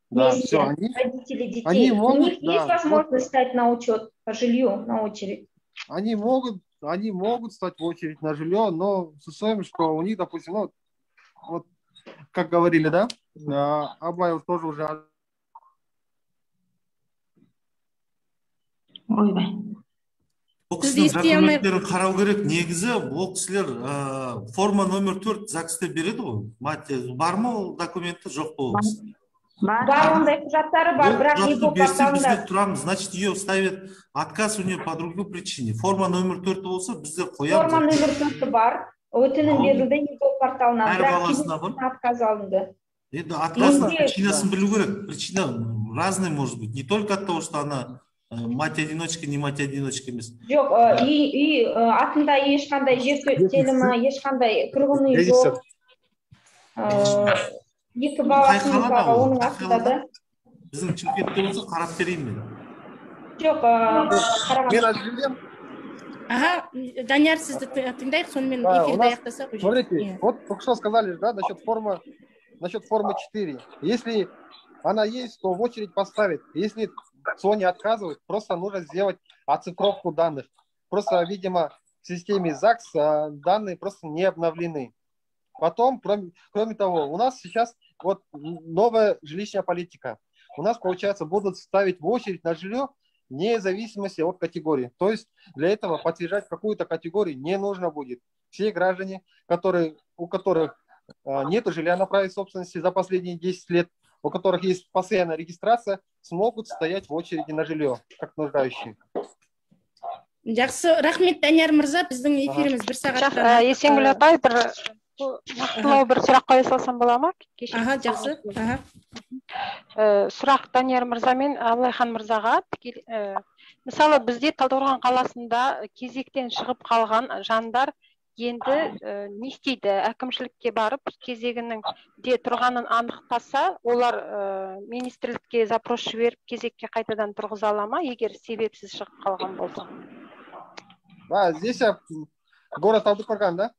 вместе, да, родители детей, у них есть возможность стать на учет по жилью, на очередь? Они могут стать в очередь на жилье, но с условием, что у них, допустим, вот как говорили, да? Абаев тоже уже... Ол кісінің документтерін қарау керек. Негізі ол кісілер форма номер 4 ЗАГСте береді ғой. Бар ма ол документі, жоқ па ол кісі? Бар, ондай құжаттары бар, бірақ ЕГО порталында. Тұрамыз, значит, ее ставят отказ у нее по другой причине. Форма номер 4 болса, біздер қоямыз. Форма номер 4 бар. Өтінім берілді ЕГО порталына, бірақ кезектен отказ алынды. Это отказ причинасын білу керек. Причина разная может быть. Не только от того, что она мать-одиночка, не мать-одиночка емес. Жоқ, үй атында ешқандай жер телімі, ешқандай тұрғын үй жоқ. Екі баласының бағы оның атында да. Біздің Шымкентте болса қарап берейін мен. Жоқ, қарағам. Ага, Данияр, сізді тыңдайық, сонымен эфирді аяқтасақ. Смотрите, вот только что сказали, да, насчет формы 4. Если она есть, то в очередь поставить. Если Sony отказывает, просто нужно сделать оцифровку данных. Просто, видимо, в системе ЗАГС данные просто не обновлены. Потом, кроме того, у нас сейчас вот новая жилищная политика. У нас, получается, будут ставить в очередь на жилье вне зависимости от категории. То есть для этого подтверждать какую-то категорию не нужно будет. Все граждане, у которых нет жилья на праве собственности за последние 10 лет, у которых есть постоянная регистрация, смогут стоять в очереди на жилье, как нуждающие. Жақсы, рахмет, Данияр мырза, біздің эфиріміз бір сағатта. Есенгүл апай, бір сұрақ қоя салсам бола ма? Аха, жақсы. Сұрақ Данияр мырза мен Абылайхан мырзаға. Мысалы, бізде Талдықорған қаласында кезектен шығып қалған жандар енді не істейді, әкімшілікке барып кезегінің де тұрғанын анықтаса, олар министрлікке запрос жіберіп кезекке қайтадан тұрғыза ала ма, егер себепсіз шығып қалған болса? Да, здесь город Талдыкорган, да?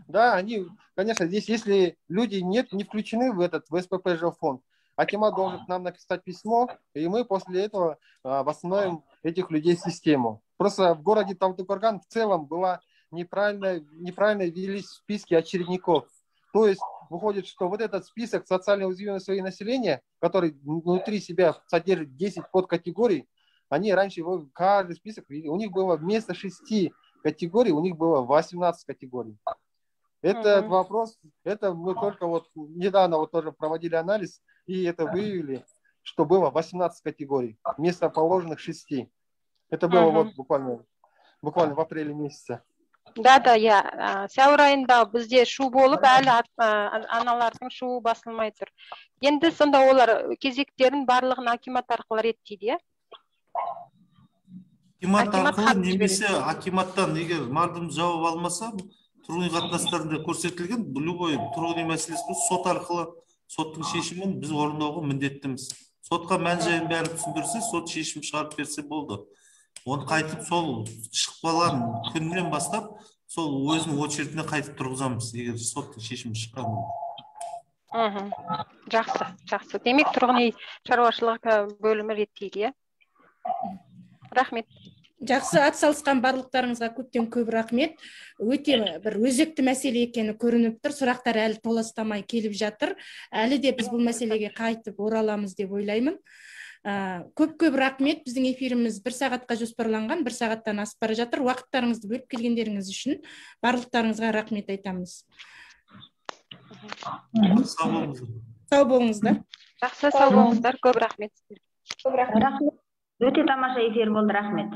Да, они, конечно, здесь, если люди не включены в СПП жилфонд, акимат должен к нам написать письмо, и мы после этого восстановим этих людей в систему. Просто в городе Талдыкорган в целом была неправильно велись списки очередников. То есть выходит, что вот этот список социально уязвимого слоя населения, который внутри себя содержит 10 подкатегорий, они раньше, каждый список, у них было вместо 6 категорий, у них было 18 категорий. Этот вопрос, это мы только вот недавно вот тоже проводили анализ, и это выявили, что было 18 категорий вместо положенных 6. Это было вот буквально в апреле месяце. Да, я. Сәуір айында бізде шу болып, әлі аналардың шуы басылмай тұр. Енді сонда олар кезектерін барлығын акимат арқылы реттейді, иә? Акимат арқылы немесе акиматтан егер мардым жауап алмаса, тұрғын үй қатынастарында көрсетілген любой тұрғын үй мәселесі сот арқылы соттың шешімін біз орындауға міндеттіміз. Сотқа мән-жайын бәрін түсіндірсе, сот шешім шығарып берсе болды. Оны қайтып сол шықпаған күннен бастап сол өзінің очередіне қайтып тұрғызамыз, егер соттың шешімі шыққан. Жақсы. Демек тұрғын үй шаруашылығы бөлімі реттейді, иә? Рахмет. Жақсы, атсалысқан барлықтарыңызға көптен көп рахмет. Өте бір өзекті мәселе екені көрініп тұр. Сұрақтар әлі толастамай келіп жатыр. Әлі де біз бұл мәселеге қайтып ораламыз деп ойлаймын. Көп рахмет. Біздің эфиріміз 1 сағатқа жоспарланған, 1 сағаттан асып бара жатыр. Уақыттарыңызды бөліп келгендеріңіз үшін барлықтарыңызға рахмет айтамыз. Сау болыңыздар. Жақсы, сау болыңыздар. Көп рахмет. Өте тамаша эфир болды, рахмет.